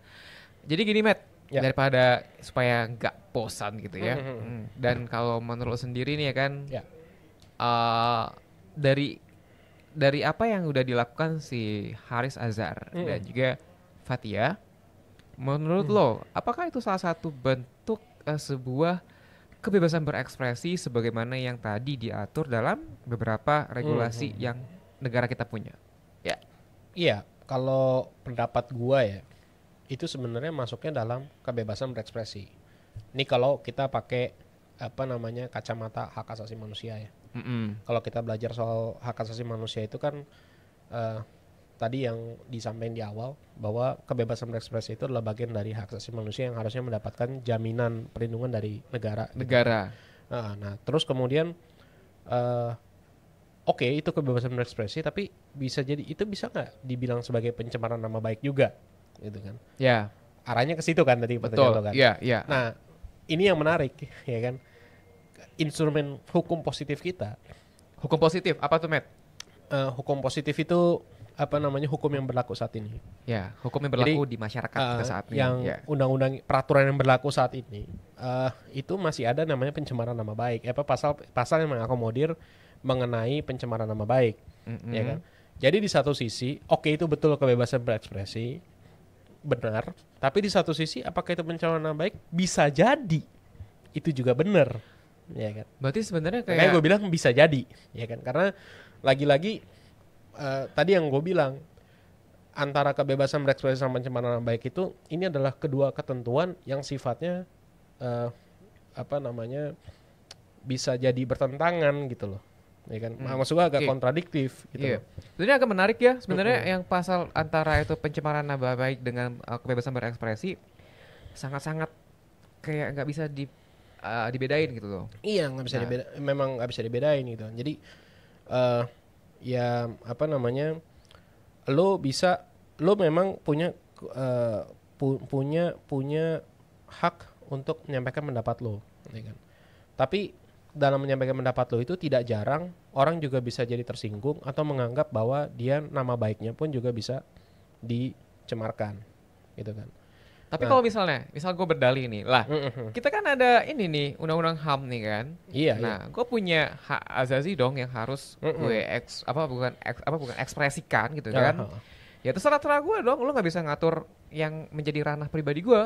jadi gini Matt, daripada supaya nggak bosan gitu ya. Dan kalau menurut lo sendiri nih ya kan, dari apa yang udah dilakukan si Haris Azhar dan juga Fathia, menurut lo apakah itu salah satu bentuk sebuah kebebasan berekspresi sebagaimana yang tadi diatur dalam beberapa regulasi yang negara kita punya? Iya, kalau pendapat gua ya, itu sebenarnya masuknya dalam kebebasan berekspresi. Ini kalau kita pakai kacamata hak asasi manusia ya. Kalau kita belajar soal hak asasi manusia itu kan tadi yang disampaikan di awal, bahwa kebebasan berekspresi itu adalah bagian dari hak asasi manusia yang harusnya mendapatkan jaminan perlindungan dari negara. Nah, terus kemudian itu kebebasan berekspresi, tapi bisa nggak dibilang sebagai pencemaran nama baik juga, gitu kan? Arahnya ke situ kan tadi pertanyaan lo kan. Nah, ini yang menarik ya kan. Instrumen hukum positif kita. Hukum positif apa tuh, Matt? Hukum positif itu hukum yang berlaku saat ini. Hukum yang berlaku di masyarakat kita saat ini. Yang undang-undang peraturan yang berlaku saat ini, itu masih ada namanya pencemaran nama baik. Pasal yang mengakomodir mengenai pencemaran nama baik, ya kan? Jadi di satu sisi, itu betul kebebasan berekspresi, benar. Tapi di satu sisi, apakah itu pencemaran nama baik? Bisa jadi itu juga benar. Ya kan. Berarti sebenarnya kayak gue bilang bisa jadi, ya kan? Karena lagi-lagi tadi yang gue bilang, antara kebebasan berekspresi sama pencemaran nama baik itu, ini adalah kedua ketentuan yang sifatnya bisa jadi bertentangan gitu loh, ya kan? Maksud gue agak kontradiktif gitu. Sebenarnya agak menarik ya sebenarnya yang pasal antara itu pencemaran nama baik dengan kebebasan berekspresi sangat-sangat kayak nggak bisa dibedain gitu loh. Iya, nggak bisa memang nggak bisa dibedain gitu. Jadi lo memang punya hak untuk menyampaikan pendapat lo, ya kan? Tapi dalam menyampaikan pendapat lo itu tidak jarang orang juga bisa jadi tersinggung atau menganggap bahwa dia nama baiknya pun juga bisa dicemarkan, gitu kan? Tapi kalau misal gue berdalih nih lah, kita kan ada ini nih undang-undang HAM nih kan. Gue punya hak asasi dong yang harus gue bukan ekspresikan gitu kan. Ya terserah gue dong, lo nggak bisa ngatur yang menjadi ranah pribadi gue.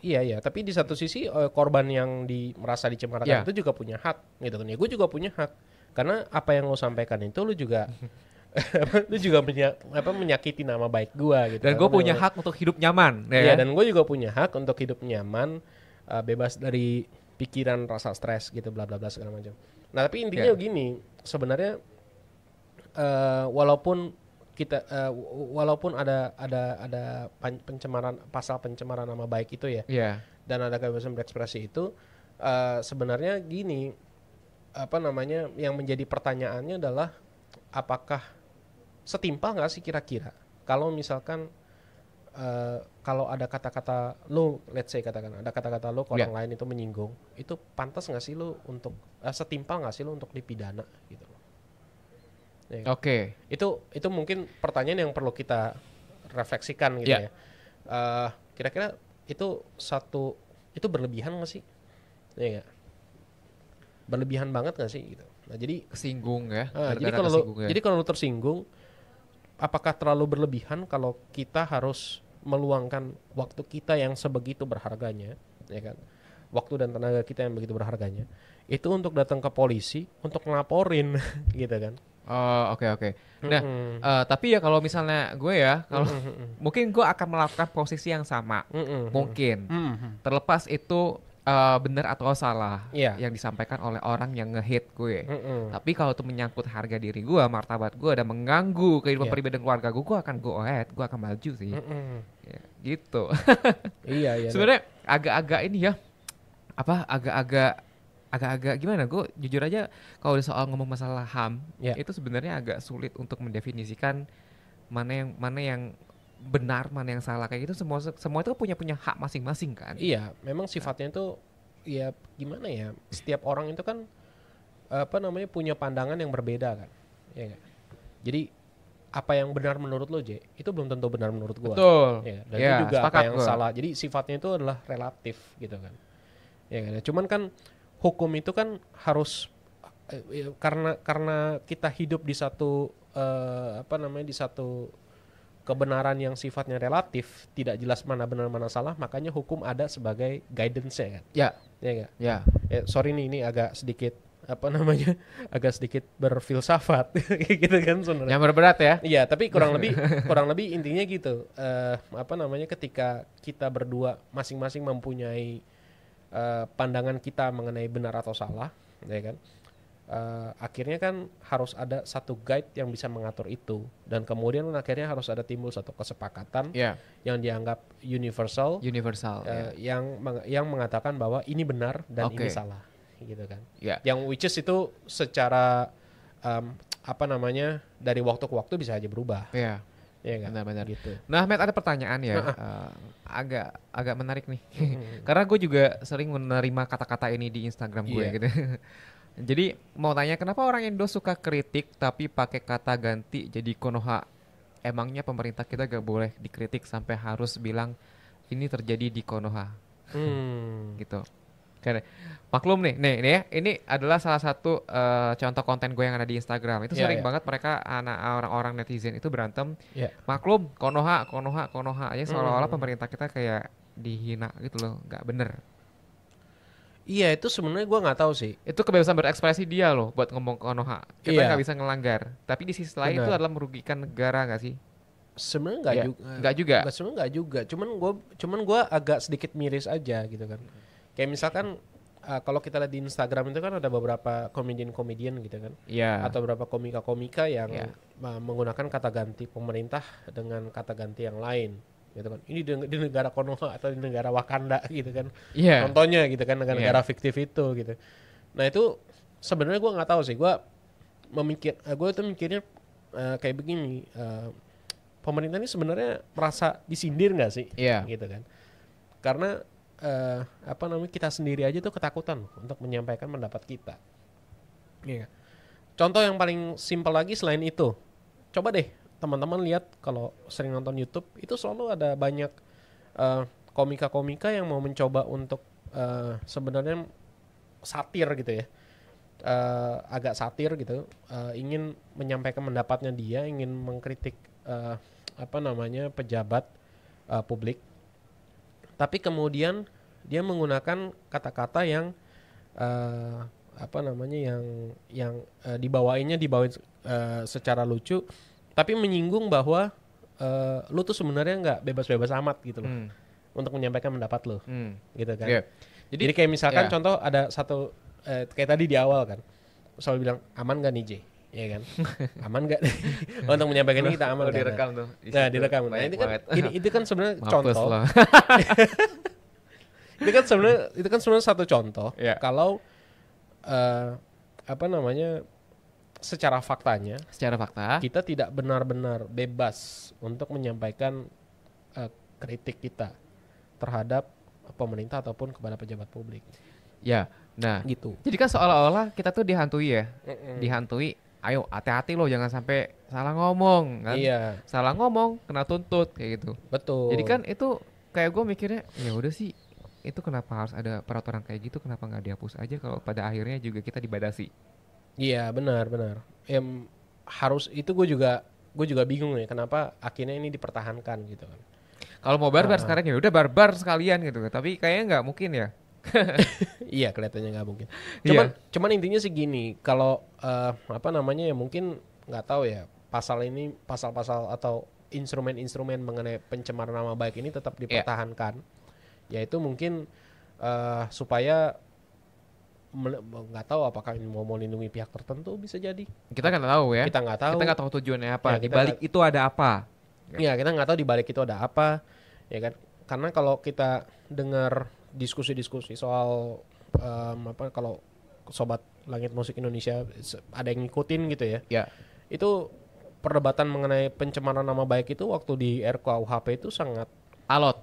Iya. Tapi di satu sisi korban yang merasa dicemarkan itu juga punya hak, gitu kan? Ya gue juga punya hak, karena apa yang lo sampaikan itu lo juga Lu juga menyakiti nama baik gue gitu. Dan gue punya hak untuk hidup nyaman. Iya, dan gue juga punya hak untuk hidup nyaman, bebas dari pikiran, rasa stres gitu, bla bla bla segala macam. Nah tapi intinya gini, sebenarnya walaupun ada pencemaran, pasal pencemaran nama baik itu ya, dan ada kebebasan berekspresi itu, sebenarnya gini, yang menjadi pertanyaannya adalah apakah setimpal nggak sih kira-kira kalau misalkan kalau ada kata-kata lo, let's say katakan ada kata-kata lo ke orang lain itu menyinggung, itu pantas nggak sih lo untuk setimpal nggak sih lo untuk dipidana gitu? Ya, Oke. Itu mungkin pertanyaan yang perlu kita refleksikan gitu ya. Kira-kira itu berlebihan nggak sih? Ya gak? Berlebihan banget nggak sih gitu? Nah jadi kesinggung ya. Jadi kalau lo tersinggung, apakah terlalu berlebihan kalau kita harus meluangkan waktu kita yang sebegitu berharganya, ya kan? Waktu dan tenaga kita yang begitu berharganya, itu untuk datang ke polisi untuk ngelaporin, gitu kan? Oh, oke. Nah, tapi ya kalau misalnya gue ya, kalau mungkin gue akan melakukan posisi yang sama, mungkin. Terlepas itu benar atau salah yang disampaikan oleh orang yang nge-hate gue. Tapi kalau itu menyangkut harga diri gue, martabat gue, dan mengganggu kehidupan pribadi dan keluarga gue akan go ahead, gue akan maju sih. Ya, gitu. Iya. Sebenarnya agak-agak ini ya, agak-agak gimana? Gue jujur aja kalau soal ngomong masalah HAM itu sebenarnya agak sulit untuk mendefinisikan mana yang benar, mana yang salah, kayak gitu. Semua itu punya hak masing-masing kan. Iya, memang sifatnya itu ya gimana ya, setiap orang itu kan punya pandangan yang berbeda kan, ya gak? Jadi apa yang benar menurut lo, J, itu belum tentu benar menurut gua. Betul. Ya, dan itu juga apa yang salah. Jadi sifatnya itu adalah relatif gitu kan. Ya kan. Cuman kan hukum itu kan harus karena kita hidup di satu di satu kebenaran yang sifatnya relatif, tidak jelas mana benar mana salah, makanya hukum ada sebagai guidance ya kan. Ya enggak? Ya. Sorry nih, ini agak sedikit agak sedikit berfilsafat gitu kan sebenarnya. Yang berat ya. Iya, tapi kurang lebih intinya gitu. Ketika kita berdua masing-masing mempunyai pandangan kita mengenai benar atau salah, ya kan? Akhirnya kan harus ada satu guide yang bisa mengatur itu, dan kemudian akhirnya harus ada timbul satu kesepakatan yang dianggap universal yang mengatakan bahwa ini benar dan ini salah, gitu kan? Yang which is itu secara dari waktu ke waktu bisa aja berubah. Ya kan? Benar-benar gitu. Nah, Matt, ada pertanyaan ya, agak menarik nih. Karena gue juga sering menerima kata-kata ini di Instagram gue gitu. Jadi mau tanya, kenapa orang Indo suka kritik tapi pakai kata ganti jadi Konoha? Emangnya pemerintah kita gak boleh dikritik sampai harus bilang ini terjadi di Konoha? Gitu. Karena maklum nih ya, ini adalah salah satu contoh konten gue yang ada di Instagram. Itu sering banget mereka orang-orang netizen itu berantem. Maklum, Konoha aja, seolah-olah pemerintah kita kayak dihina gitu loh, nggak bener. Iya, itu sebenarnya gue nggak tahu sih. Itu kebebasan berekspresi dia loh buat ngomong Konoha. Kita nggak bisa ngelanggar. Tapi di sisi lain itu adalah merugikan negara nggak sih? Sebenarnya nggak juga. Sebenarnya nggak juga. Cuman gue agak sedikit miris aja gitu kan. Kayak misalkan kalau kita lihat di Instagram itu kan ada beberapa komedian gitu kan. Atau beberapa komika-komika yang menggunakan kata ganti pemerintah dengan kata ganti yang lain. Gitu kan. Ini di negara Konoha atau di negara Wakanda gitu kan. Contohnya gitu kan, negara fiktif itu gitu. Nah itu sebenarnya gue nggak tahu sih. Gue itu mikirnya kayak begini. Pemerintah ini sebenarnya merasa disindir nggak sih? Gitu kan. Karena kita sendiri aja tuh ketakutan untuk menyampaikan pendapat kita. Contoh yang paling simpel lagi selain itu, coba deh teman-teman lihat kalau sering nonton YouTube, itu selalu ada banyak komika-komika yang mau mencoba untuk sebenarnya satir gitu ya, agak satir gitu, ingin menyampaikan pendapatnya dia, ingin mengkritik pejabat publik, tapi kemudian dia menggunakan kata-kata yang dibawain secara lucu, tapi menyinggung bahwa lu tuh sebenarnya nggak bebas-bebas amat gitu loh untuk menyampaikan pendapat lu, gitu kan. Yeah. Jadi kayak misalkan contoh ada satu kayak tadi di awal kan, selalu bilang aman gak nih J, ya kan? Aman gak? Untuk menyampaikan ini kita aman. Direkam tuh. Nah direkam. Nah itu kan sebenarnya contoh. itu kan sebenarnya satu contoh. Yeah. Kalau secara faktanya, kita tidak benar-benar bebas untuk menyampaikan kritik kita terhadap pemerintah ataupun kepada pejabat publik. Ya, nah gitu. Jadi kan seolah-olah kita tuh dihantui ya, dihantui. Ayo hati-hati loh, jangan sampai salah ngomong kan. Iya. Salah ngomong kena tuntut kayak gitu. Betul. Jadi kan itu kayak gue mikirnya ya udah sih, itu kenapa harus ada peraturan kayak gitu, kenapa nggak dihapus aja kalau pada akhirnya juga kita dibadasi. Iya benar. Harus itu gue juga bingung ya kenapa akhirnya ini dipertahankan gitu kan. Kalau mau barbar sekarang ya udah barbar sekalian gitu kan. Tapi kayaknya nggak mungkin ya. Iya kelihatannya nggak mungkin. Cuman intinya sih gini, kalau ya mungkin nggak tahu ya pasal-pasal atau instrumen-instrumen mengenai pencemaran nama baik ini tetap dipertahankan. Yaitu mungkin supaya nggak tahu apakah ini mau melindungi pihak tertentu, bisa jadi. Kita nggak tahu ya. Kita nggak tahu tujuannya apa. Di balik itu ada apa? Ya kita nggak tahu di balik itu ada apa, ya kan? Karena kalau kita dengar diskusi-diskusi soal kalau Sobat Langit Musik Indonesia ada yang ngikutin gitu ya. Ya. Itu perdebatan mengenai pencemaran nama baik itu waktu di RKUHP itu sangat alot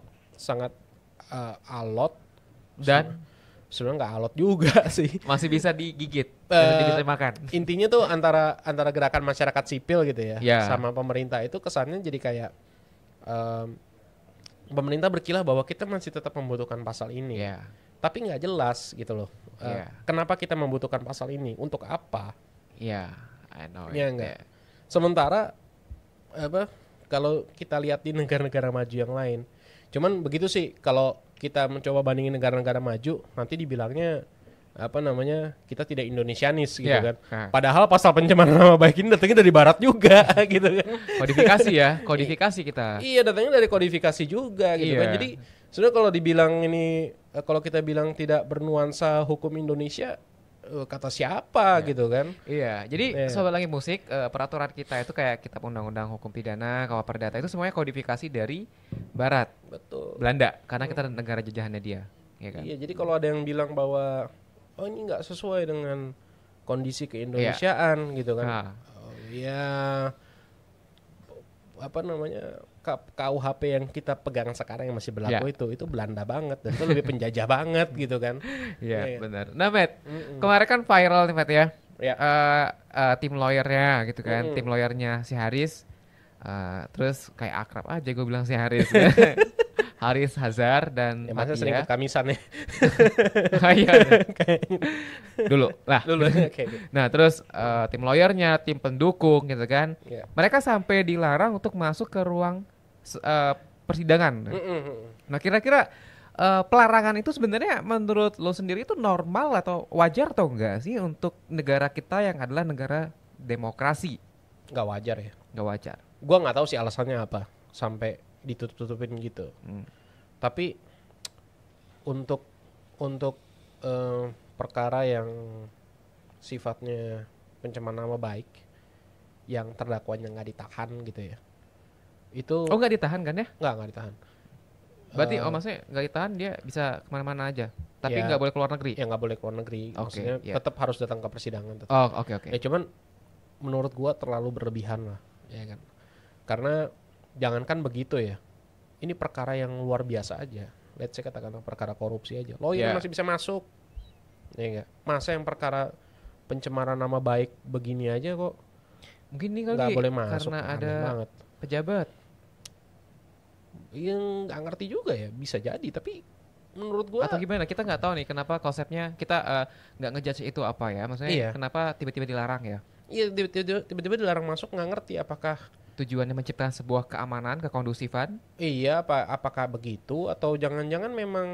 dan sebenarnya nggak alot juga sih. Masih bisa digigit, bisa dimakan. Intinya tuh antara gerakan masyarakat sipil gitu ya, sama pemerintah itu kesannya jadi kayak pemerintah berkilah bahwa kita masih tetap membutuhkan pasal ini, tapi nggak jelas gitu loh. Kenapa kita membutuhkan pasal ini? Untuk apa? I know. Ya enggak. Sementara kalau kita lihat di negara-negara maju yang lain, cuman begitu sih kalau kita mencoba bandingin negara-negara maju, nanti dibilangnya kita tidak Indonesianis gitu kan. Padahal pasal pencemaran nama baik ini datangnya dari barat juga gitu kan. Kodifikasi kita. Iya, datangnya dari kodifikasi juga gitu kan. Jadi sebenarnya kalau dibilang ini, kalau kita bilang tidak bernuansa hukum Indonesia, kata siapa gitu kan. Iya, jadi Sobat Langit Musik, peraturan kita itu kayak kitab undang-undang hukum pidana, KUH Perdata itu semuanya kodifikasi dari barat. Betul. Belanda, karena kita negara jajahannya dia, ya kan? Iya, jadi kalau ada yang bilang bahwa ini nggak sesuai dengan kondisi keindonesiaan gitu kan. KUHP yang kita pegang sekarang yang masih berlaku itu Belanda banget dan itu lebih penjajah banget gitu kan. Iya, benar. Nah, Matt, kemarin kan viral nih, Matt ya. Tim lawyernya gitu kan, tim lawyernya si Haris. Terus kayak akrab aja gue bilang si Haris. Haris Hazar dan masa sering kamisan ya. Dulu. Nah, terus tim lawyernya, tim pendukung gitu kan. Mereka sampai dilarang untuk masuk ke ruang persidangan. Nah, kira-kira pelarangan itu sebenarnya menurut lo sendiri itu normal atau wajar atau enggak sih untuk negara kita yang adalah negara demokrasi? Nggak wajar ya. Nggak wajar. Gua nggak tahu sih alasannya apa sampai ditutup-tutupin gitu. Tapi untuk perkara yang sifatnya pencemaran nama baik yang terdakwanya nggak ditahan gitu ya. Itu nggak ditahan kan ya? Nggak ditahan. Berarti maksudnya nggak ditahan, dia bisa kemana-mana aja. Tapi nggak boleh keluar negeri. Ya nggak boleh keluar negeri. Maksudnya tetap harus datang ke persidangan. Oke. Ya cuman menurut gua terlalu berlebihan lah, ya kan. Karena jangankan begitu ya. Ini perkara yang luar biasa aja. Let's say katakanlah perkara korupsi aja. Lawyer masih bisa masuk. Ya enggak? Masa yang perkara pencemaran nama baik begini aja kok. Mungkin ini kali nggak boleh masuk karena ada banget pejabat. Yang nggak ngerti juga ya, bisa jadi. Tapi menurut gua atau gimana? Kita nggak tahu nih kenapa konsepnya kita nggak ngejudge itu apa ya. Maksudnya kenapa tiba-tiba dilarang ya? Iya, tiba-tiba dilarang masuk, nggak ngerti apakah tujuannya menciptakan sebuah keamanan, kekondusifan? Iya, apakah begitu atau jangan-jangan memang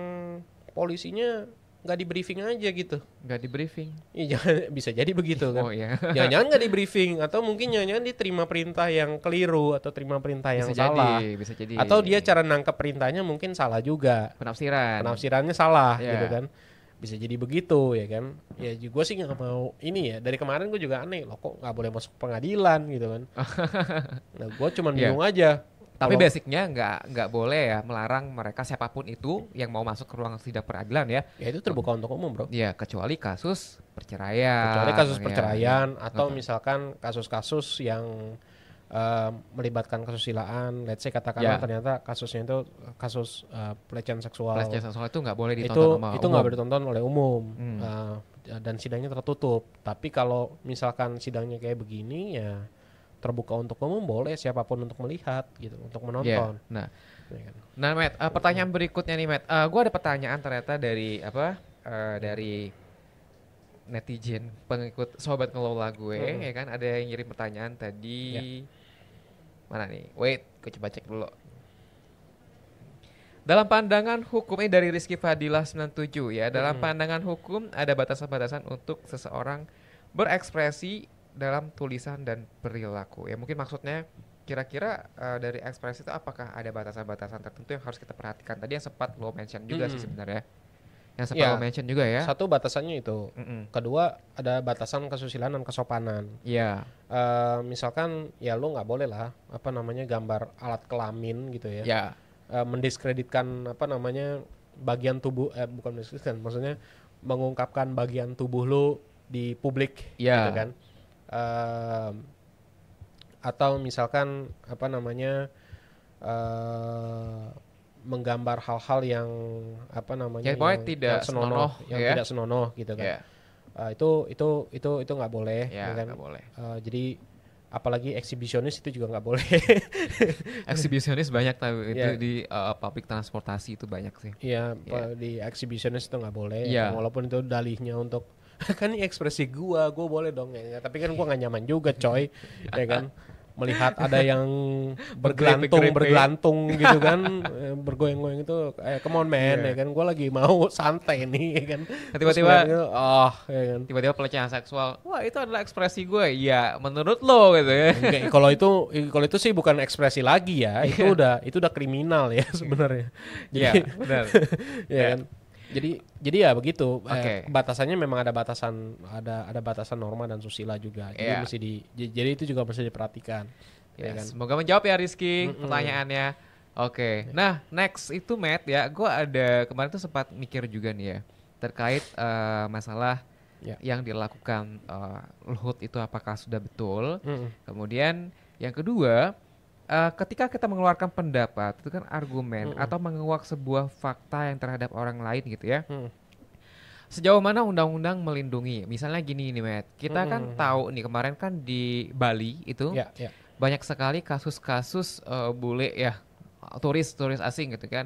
polisinya nggak di briefing aja gitu. Nggak di briefing. Iya, jangan, bisa jadi begitu kan. Oh iya. Jangan-jangan nggak di briefing, atau mungkin jangan-jangan dia terima perintah yang keliru atau terima perintah yang salah. Bisa jadi. Atau dia cara nangkep perintahnya mungkin salah juga. Penafsirannya salah gitu kan. Bisa jadi begitu ya kan. Ya gue sih nggak mau ini ya. Dari kemarin gue juga aneh loh, kok nggak boleh masuk pengadilan gitu kan. Nah gue cuman bingung aja. Tapi basicnya nggak boleh ya melarang mereka siapapun itu yang mau masuk ke ruang sidang peradilan ya. Ya itu terbuka untuk umum bro. Ya kecuali kasus perceraian. Kecuali kasus perceraian atau misalkan kasus-kasus yang melibatkan kesusilaan. Let's say katakanlah ternyata kasusnya itu kasus pelecehan seksual. Pelecehan seksual itu nggak boleh ditonton itu nggak boleh ditonton oleh umum. Dan sidangnya tertutup. Tapi kalau misalkan sidangnya kayak begini ya terbuka untuk umum, boleh siapapun untuk melihat gitu, untuk menonton. Nah, Matt, pertanyaan berikutnya nih Matt. Gue ada pertanyaan ternyata dari dari netizen, pengikut sobat ngelola gue, ya kan? Ada yang ngirim pertanyaan tadi. Mana nih? Wait, gue coba cek dulu. Dalam pandangan hukumnya dari Rizky Fadilah 97 ya, dalam pandangan hukum ada batasan-batasan untuk seseorang berekspresi dalam tulisan dan perilaku. Ya mungkin maksudnya kira-kira dari ekspresi itu apakah ada batasan-batasan tertentu yang harus kita perhatikan? Tadi yang sempat lo mention juga sih sebenarnya. Yang sempat lo mention juga ya. Satu batasannya itu. Kedua ada batasan kesusilaan dan kesopanan. Iya. Misalkan ya lo nggak boleh lah gambar alat kelamin gitu ya. Ya. Mendiskreditkan bagian tubuh bukan mendiskreditkan, maksudnya mengungkapkan bagian tubuh lo di publik gitu kan. Atau misalkan menggambar hal-hal yang tidak senonoh gitu kan. Itu nggak boleh kan? Nggak boleh. Jadi apalagi eksibisionis itu juga nggak boleh. Eksibisionis banyak tahu itu di public transportasi itu banyak sih. Iya, di eksibisionis itu nggak boleh. Walaupun itu dalihnya untuk kan ini ekspresi gua boleh dong ya. Tapi kan gua nggak nyaman juga coy, ya kan. Melihat ada yang bergelantung gitu kan, bergoyang-goyang itu, come on man, ya kan. Gua lagi mau santai nih, ya kan. Tiba-tiba, ya kan. Tiba-tiba pelecehan seksual, wah itu adalah ekspresi gue, ya menurut lo gitu ya. Kalau itu sih bukan ekspresi lagi ya, itu udah kriminal ya sebenarnya. Iya, benar. Ya kan. Jadi ya begitu. Batasannya memang ada batasan norma dan susila juga. Jadi jadi itu juga mesti diperhatikan. Ya kan? Semoga menjawab ya Rizky pertanyaannya. Nah next itu Matt ya, gue ada kemarin tuh sempat mikir juga nih ya terkait masalah yang dilakukan Luhut itu apakah sudah betul. Kemudian yang kedua, ketika kita mengeluarkan pendapat itu kan argumen atau menguak sebuah fakta yang terhadap orang lain gitu ya. Sejauh mana undang-undang melindungi? Misalnya gini nih Matt, kita kan tahu nih kemarin kan di Bali itu banyak sekali kasus-kasus bule ya, turis asing gitu kan,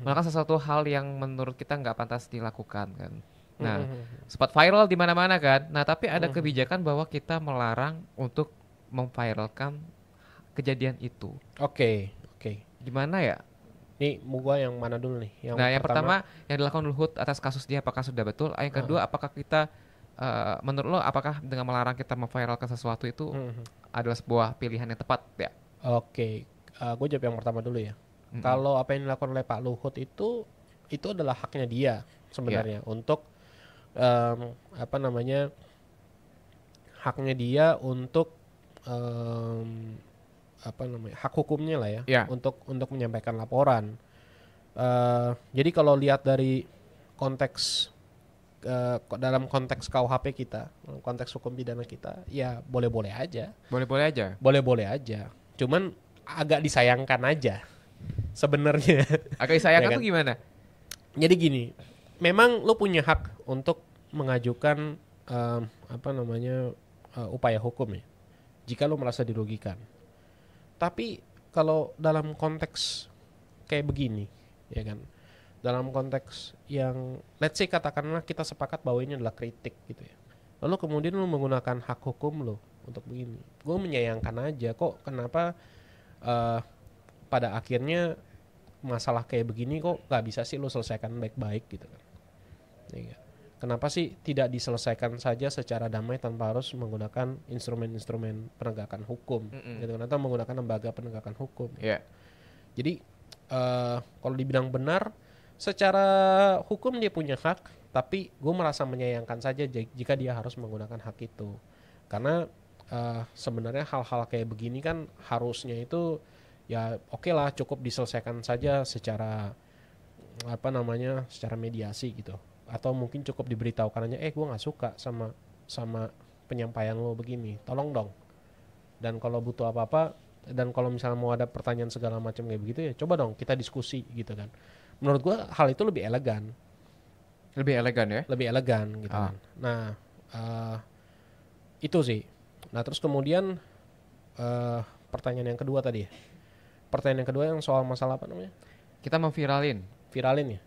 melakukan sesuatu hal yang menurut kita nggak pantas dilakukan kan. Nah, sempat viral di mana-mana kan. Nah, tapi ada kebijakan bahwa kita melarang untuk memviralkan kejadian itu. Oke. Gimana ya? Nih, gua yang mana dulu nih? Yang pertama yang dilakukan Luhut atas kasus dia apakah sudah betul? Yang kedua, apakah kita menurut lo apakah dengan melarang kita memviralkan sesuatu itu adalah sebuah pilihan yang tepat ya? Gue jawab yang pertama dulu ya. Kalau apa yang dilakukan oleh Pak Luhut itu adalah haknya dia sebenarnya untuk haknya dia untuk hak hukumnya lah ya, untuk menyampaikan laporan. Jadi kalau lihat dari konteks dalam konteks KUHP kita, konteks hukum pidana kita, ya boleh-boleh aja. Boleh-boleh aja. Cuman agak disayangkan aja sebenarnya. Agak disayangkan tuh gimana? Jadi gini, memang lo punya hak untuk mengajukan upaya hukum ya, jika lo merasa dirugikan. Tapi kalau dalam konteks kayak begini, ya kan, dalam konteks yang let's say katakanlah kita sepakat bahwa ini adalah kritik gitu ya, lalu kemudian lo menggunakan hak hukum lo untuk begini, gue menyayangkan aja kok. Kenapa pada akhirnya masalah kayak begini kok nggak bisa sih lo selesaikan baik-baik gitu kan, Ya. Kenapa sih tidak diselesaikan saja secara damai tanpa harus menggunakan instrumen-instrumen penegakan hukum, gitu kan, atau menggunakan lembaga penegakan hukum. Yeah. Jadi kalau dibilang benar, secara hukum dia punya hak, tapi gue merasa menyayangkan saja jika dia harus menggunakan hak itu, karena sebenarnya hal-hal kayak begini kan harusnya itu ya oke lah, cukup diselesaikan saja secara secara mediasi gitu. Atau mungkin cukup diberitahukan aja, gue nggak suka sama penyampaian lo begini, tolong dong. Dan kalau butuh apa-apa, dan kalau misalnya mau ada pertanyaan segala macam kayak begitu, ya coba dong kita diskusi gitu kan. Menurut gue hal itu lebih elegan. Lebih elegan ya? Lebih elegan gitu kan. Nah, itu sih. Nah terus kemudian pertanyaan yang kedua tadi ya. Pertanyaan yang kedua yang soal masalah apa namanya? Kita mau viralin ya.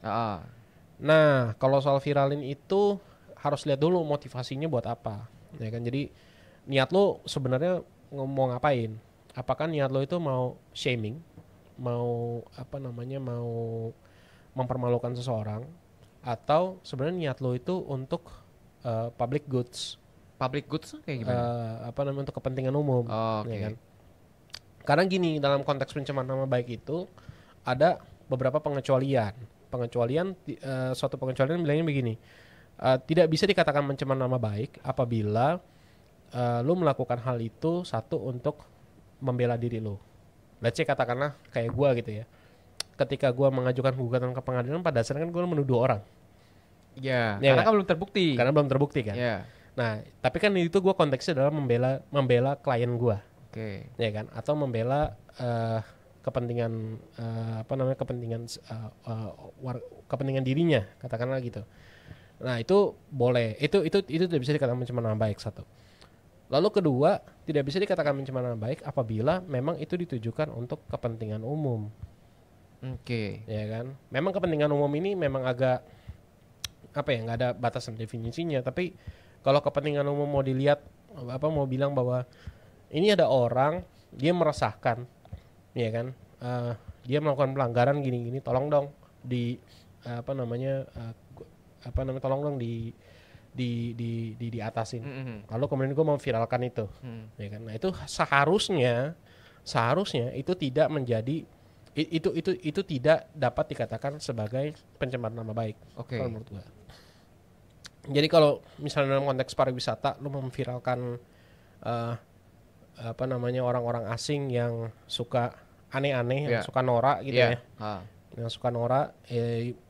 Nah, kalau soal viralin itu harus lihat dulu motivasinya buat apa, ya kan? Jadi niat lo sebenarnya mau ngapain? Apakah niat lo itu mau shaming, mau mau mempermalukan seseorang, atau sebenarnya niat lo itu untuk public goods? Public goods kayak gimana? Untuk kepentingan umum, ya kan? Karena gini, dalam konteks pencemaran nama baik itu ada beberapa pengecualian. Suatu pengecualian bilangnya begini, tidak bisa dikatakan pencemaran nama baik apabila lu melakukan hal itu satu untuk membela diri lu. Let's say katakanlah kayak gue gitu ya, ketika gue mengajukan gugatan ke pengadilan, pada dasarnya kan gue menuduh orang. Ya, karena kan belum terbukti. Karena belum terbukti kan. Ya. Nah, tapi kan itu gue konteksnya adalah membela klien gue. Oke. Ya kan, atau membela kepentingan kepentingan dirinya, katakanlah gitu. Nah itu boleh, itu tidak bisa dikatakan pencemaran nama baik, satu. Lalu kedua, tidak bisa dikatakan pencemaran nama baik apabila memang itu ditujukan untuk kepentingan umum. Oke. Ya kan, memang kepentingan umum ini memang agak nggak ada batasan definisinya. Tapi kalau kepentingan umum mau dilihat mau bilang bahwa ini ada orang dia meresahkan, ya kan, dia melakukan pelanggaran gini-gini, tolong dong tolong dong diatasin. Lalu kemudian gue mau viralkan itu, ya kan. Nah itu seharusnya itu tidak menjadi itu tidak dapat dikatakan sebagai pencemaran nama baik. Kalau menurut gue. Jadi kalau misalnya dalam konteks pariwisata, lu memviralkan orang-orang asing yang suka aneh-aneh, yang suka norak gitu ya. Yang suka norak,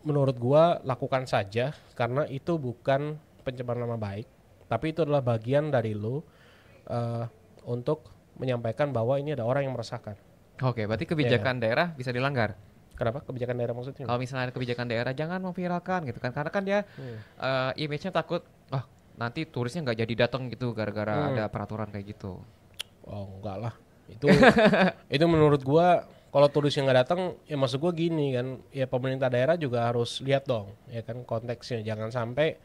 menurut gua lakukan saja, karena itu bukan pencemaran nama baik, tapi itu adalah bagian dari lu untuk menyampaikan bahwa ini ada orang yang meresahkan. Oke, berarti kebijakan daerah bisa dilanggar. Kenapa kebijakan daerah maksudnya? Kalau misalnya ada kebijakan daerah, jangan memviralkan gitu kan, karena kan dia image-nya takut, nanti turisnya nggak jadi datang gitu gara-gara ada peraturan kayak gitu. Oh enggak lah, itu menurut gua kalau turisnya nggak datang, ya maksud gua gini kan, ya pemerintah daerah juga harus lihat dong, ya kan, konteksnya. Jangan sampai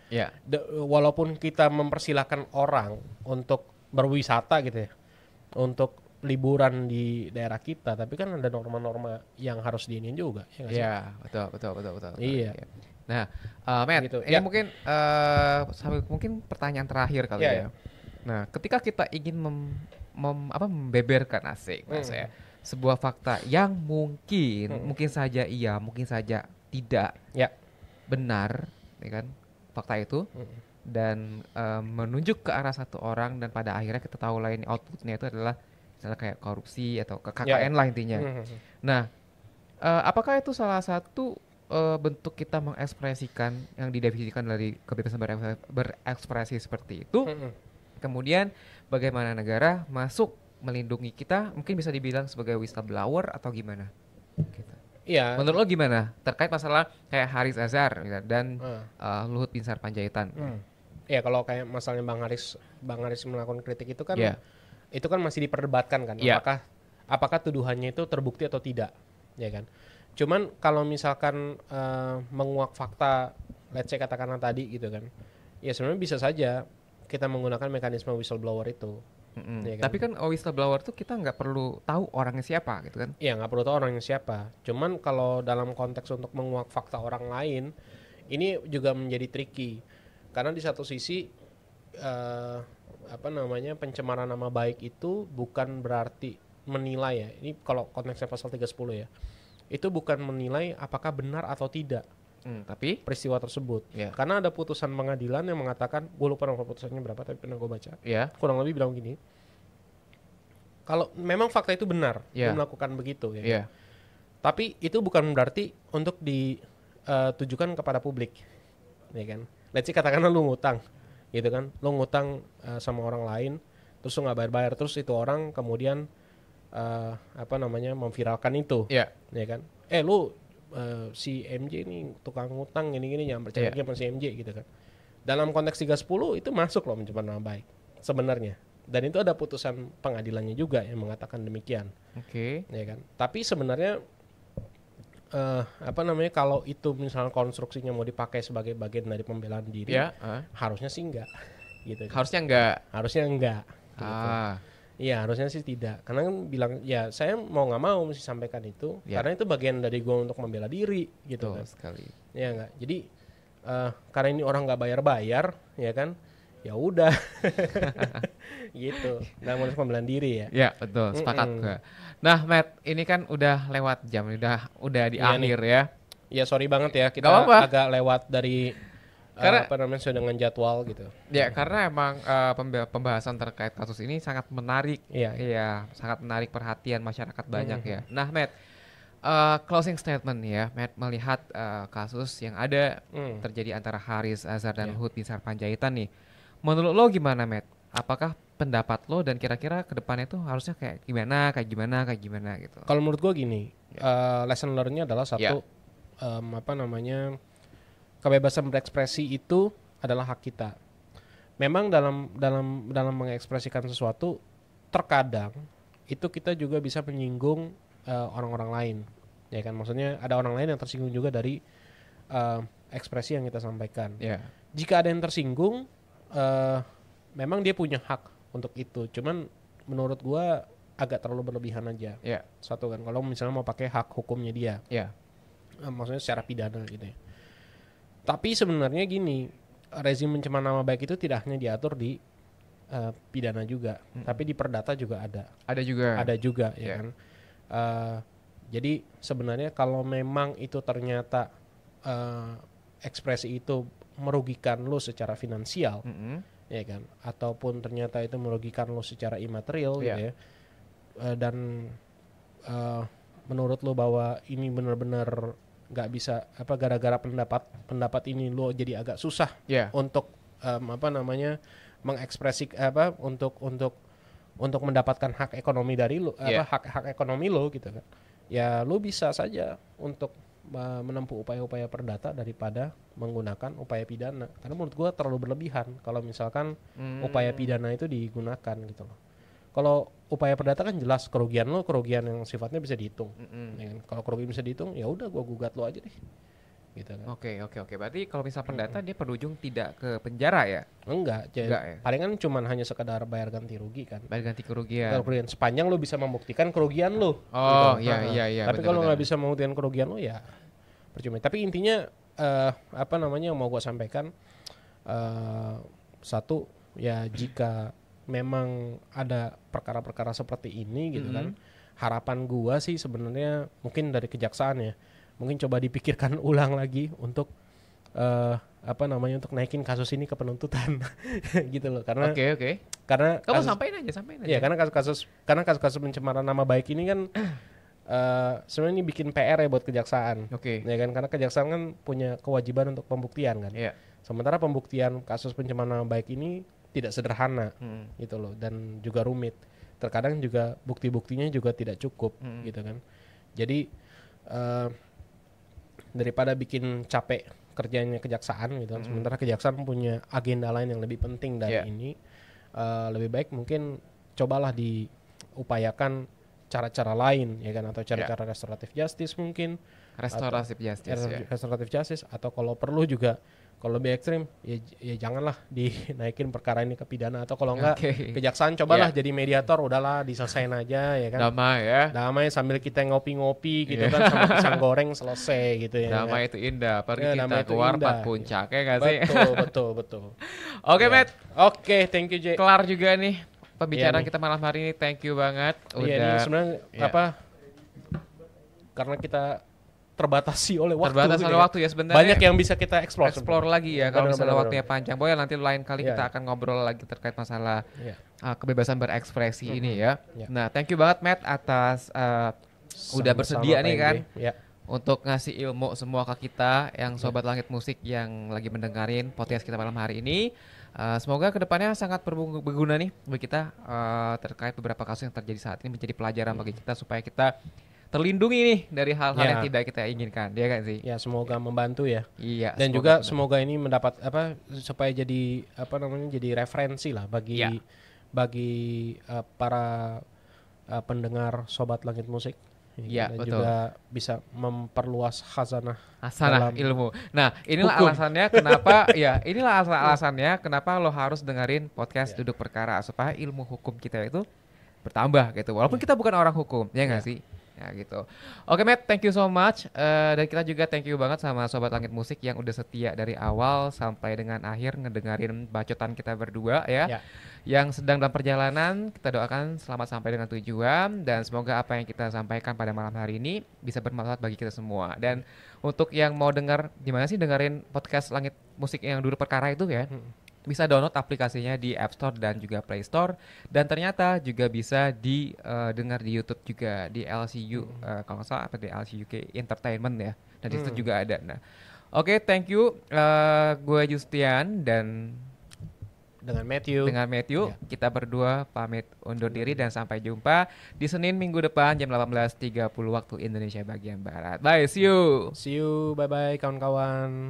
walaupun kita mempersilahkan orang untuk berwisata gitu ya, untuk liburan di daerah kita, tapi kan ada norma-norma yang harus diinin juga. Iya, betul. Iya. Nah, Matt, gitu. ini mungkin pertanyaan terakhir kali ya. Nah, ketika kita ingin membeberkan sebuah fakta yang mungkin saja iya, mungkin saja tidak benar, ya kan, fakta itu, dan menunjuk ke arah satu orang, dan pada akhirnya kita tahu lain outputnya itu adalah misalnya kayak korupsi atau KKN lah intinya. Nah, apakah itu salah satu bentuk kita mengekspresikan yang didefinisikan dari kebebasan berekspresi seperti itu? Kemudian bagaimana negara masuk melindungi kita, mungkin bisa dibilang sebagai whistleblower atau gimana? Gitu. Iya. Menurut lo gimana terkait masalah kayak Haris Azhar dan Luhut Binsar Panjaitan? Ya kalau kayak masalahnya Bang Haris melakukan kritik itu kan, itu kan masih diperdebatkan kan, apakah tuduhannya itu terbukti atau tidak, ya kan? Cuman kalau misalkan menguak fakta, let's say katakanlah tadi gitu kan, ya sebenarnya bisa saja kita menggunakan mekanisme whistleblower itu. Ya kan? Tapi kan whistleblower tuh kita nggak perlu tahu orangnya siapa gitu kan? Iya, nggak perlu tahu orangnya siapa. Cuman kalau dalam konteks untuk menguak fakta orang lain, ini juga menjadi tricky karena di satu sisi pencemaran nama baik itu bukan berarti menilai ya. Ini kalau konteksnya pasal 310 ya. Itu bukan menilai apakah benar atau tidak tapi peristiwa tersebut. Karena ada putusan pengadilan yang mengatakan, gue lupa nomor putusannya berapa tapi pernah gue baca. Kurang lebih bilang gini. Kalau memang fakta itu benar, dia melakukan begitu ya. Tapi itu bukan berarti untuk ditujukan kepada publik. Ya kan? Let's say katakanlah lu ngutang gitu kan, lo ngutang sama orang lain, terus lo nggak bayar, terus itu orang kemudian memviralkan itu, ya kan? Lu si MJ ini tukang ngutang gini-gini, jangan percaya sama si MJ gitu kan. Dalam konteks 310 itu masuk loh pencemaran nama baik sebenarnya, dan itu ada putusan pengadilannya juga yang mengatakan demikian. Ya kan? Tapi sebenarnya kalau itu misalnya konstruksinya mau dipakai sebagai bagian dari pembelaan diri, harusnya sih enggak gitu. Harusnya enggak gitu. Iya, harusnya sih tidak. Karena kan bilang ya saya mau nggak mau mesti sampaikan itu karena itu bagian dari gue untuk membela diri gitu. Kan sekali. Ya enggak. Jadi karena ini orang nggak bayar ya kan, ya udah gitu. Nah, mau pembelaan diri ya. Ya betul, sepakat gue. Nah, Matt, ini kan udah lewat jam, udah di akhir nih. Ya. Ya sorry banget ya, kita agak lewat dari karena sesuai dengan jadwal gitu. Ya, karena emang pembahasan terkait kasus ini sangat menarik. Iya, sangat menarik perhatian masyarakat banyak ya. Nah, Matt, closing statement ya, Matt, melihat kasus yang ada terjadi antara Haris Azhar dan Luhut Binsar Panjaitan nih. Menurut lo gimana, Matt? Apakah pendapat lo dan kira-kira ke depannya tuh harusnya kayak gimana gitu? Kalau menurut gue gini, lesson learn-nya adalah satu, kebebasan berekspresi itu adalah hak kita. Memang dalam mengekspresikan sesuatu, terkadang itu kita juga bisa menyinggung orang-orang lain, ya kan? Maksudnya ada orang lain yang tersinggung juga dari ekspresi yang kita sampaikan. Jika ada yang tersinggung, memang dia punya hak untuk itu. Cuman menurut gua agak terlalu berlebihan aja. Satu kan, kalau misalnya mau pakai hak hukumnya dia. Maksudnya secara pidana gitu ya. Tapi sebenarnya gini, rezim pencemaran nama baik itu tidak hanya diatur di pidana juga, tapi di perdata juga ada. Ada juga ya kan. Jadi sebenarnya kalau memang itu ternyata ekspresi itu merugikan lo secara finansial, ya kan, ataupun ternyata itu merugikan lo secara imaterial gitu ya, dan menurut lo bahwa ini benar-benar nggak bisa gara-gara pendapat ini lo jadi agak susah untuk mengekspresi untuk mendapatkan hak ekonomi dari lo, hak ekonomi lo gitu kan, ya lo bisa saja untuk menempuh upaya-upaya perdata daripada menggunakan upaya pidana, karena menurut gue terlalu berlebihan kalau misalkan upaya pidana itu digunakan gitu loh. Kalau upaya perdata kan jelas kerugian yang sifatnya bisa dihitung. Ya kan? Kalau kerugian bisa dihitung, ya udah gue gugat lo aja deh. Gitu kan. Oke. Berarti kalau misal perdata dia berujung tidak ke penjara ya? Enggak ya. Palingan cuman hanya sekedar bayar ganti rugi kan. Bayar ganti kerugian. Sepanjang lo bisa membuktikan kerugian lo. Gitu. Iya. Tapi kalau nggak bisa membuktikan kerugian lo ya percuma. Tapi intinya yang mau gue sampaikan, satu ya, jika memang ada perkara-perkara seperti ini gitu kan, harapan gua sih sebenarnya mungkin dari kejaksaan ya, mungkin coba dipikirkan ulang lagi untuk untuk naikin kasus ini ke penuntutan gitu loh, karena karena kamu sampaikan aja ya, karena kasus pencemaran nama baik ini kan sebenarnya ini bikin PR ya buat kejaksaan, ya kan, karena kejaksaan kan punya kewajiban untuk pembuktian kan, sementara pembuktian kasus pencemaran nama baik ini tidak sederhana gitu loh, dan juga rumit. Terkadang juga bukti-buktinya juga tidak cukup gitu kan. Jadi daripada bikin capek kerjanya kejaksaan gitu kan, sementara kejaksaan punya agenda lain yang lebih penting dari ini, lebih baik mungkin cobalah diupayakan cara-cara lain ya kan, atau cara-cara restoratif justice mungkin, Restoratif justice ya. Restoratif justice, atau kalau perlu juga kalau lebih ekstrim ya janganlah dinaikin perkara ini ke pidana, atau kalau enggak kejaksaan cobalah jadi mediator, udahlah diselesain aja ya kan. Damai sambil kita ngopi-ngopi gitu kan sama pisang goreng selesai gitu ya. Damai itu indah, pergi kita keluar Pak Puncak ya enggak sih? Betul. Oke, Matt. Oke, thank you J. Kelar juga nih pembicaraan kita malam hari ini. Thank you banget udah. Iya, ini sebenarnya karena kita terbatasi oleh waktu ya sebenarnya. Banyak yang bisa kita explore lagi ya kalau misalnya waktunya panjang. Boleh nanti lain kali kita akan ngobrol lagi terkait masalah kebebasan berekspresi ini ya. Nah, thank you banget Matt atas udah bersedia nih kan untuk ngasih ilmu semua ke kita yang Sobat Langit Musik yang lagi mendengarin podcast kita malam hari ini. Semoga kedepannya sangat berguna nih bagi kita terkait beberapa kasus yang terjadi saat ini, menjadi pelajaran bagi kita supaya kita terlindungi nih dari hal-hal yang tidak kita inginkan, dia kan sih? Ya, semoga membantu ya. Iya. Dan juga semoga ini mendapat supaya jadi jadi referensi lah bagi para pendengar Sobat Langit Musik. Iya, dan betul. Juga bisa memperluas khazanah ilmu. Nah, inilah alasannya kenapa alasannya kenapa lo harus dengerin podcast Duduk Perkara supaya ilmu hukum kita itu bertambah gitu. Walaupun kita bukan orang hukum, ya nggak sih? Ya gitu. Oke Matt, thank you so much. Dan kita juga thank you banget sama Sobat Langit Musik yang udah setia dari awal sampai dengan akhir ngedengerin bacotan kita berdua ya. Yang sedang dalam perjalanan, kita doakan selamat sampai dengan tujuan dan semoga apa yang kita sampaikan pada malam hari ini bisa bermanfaat bagi kita semua. Dan untuk yang mau dengerin podcast Langit Musik yang Duduk Perkara itu ya. Bisa download aplikasinya di App Store dan juga Play Store, dan ternyata juga bisa didengar di YouTube juga di LCU kalau nggak salah di LCU UK Entertainment ya, dan di situ juga ada. Nah, oke, thank you. Gue Justian dan dengan Matthew kita berdua pamit undur diri dan sampai jumpa di Senin minggu depan jam 18.30 waktu Indonesia bagian Barat. Bye, see you, bye bye kawan-kawan.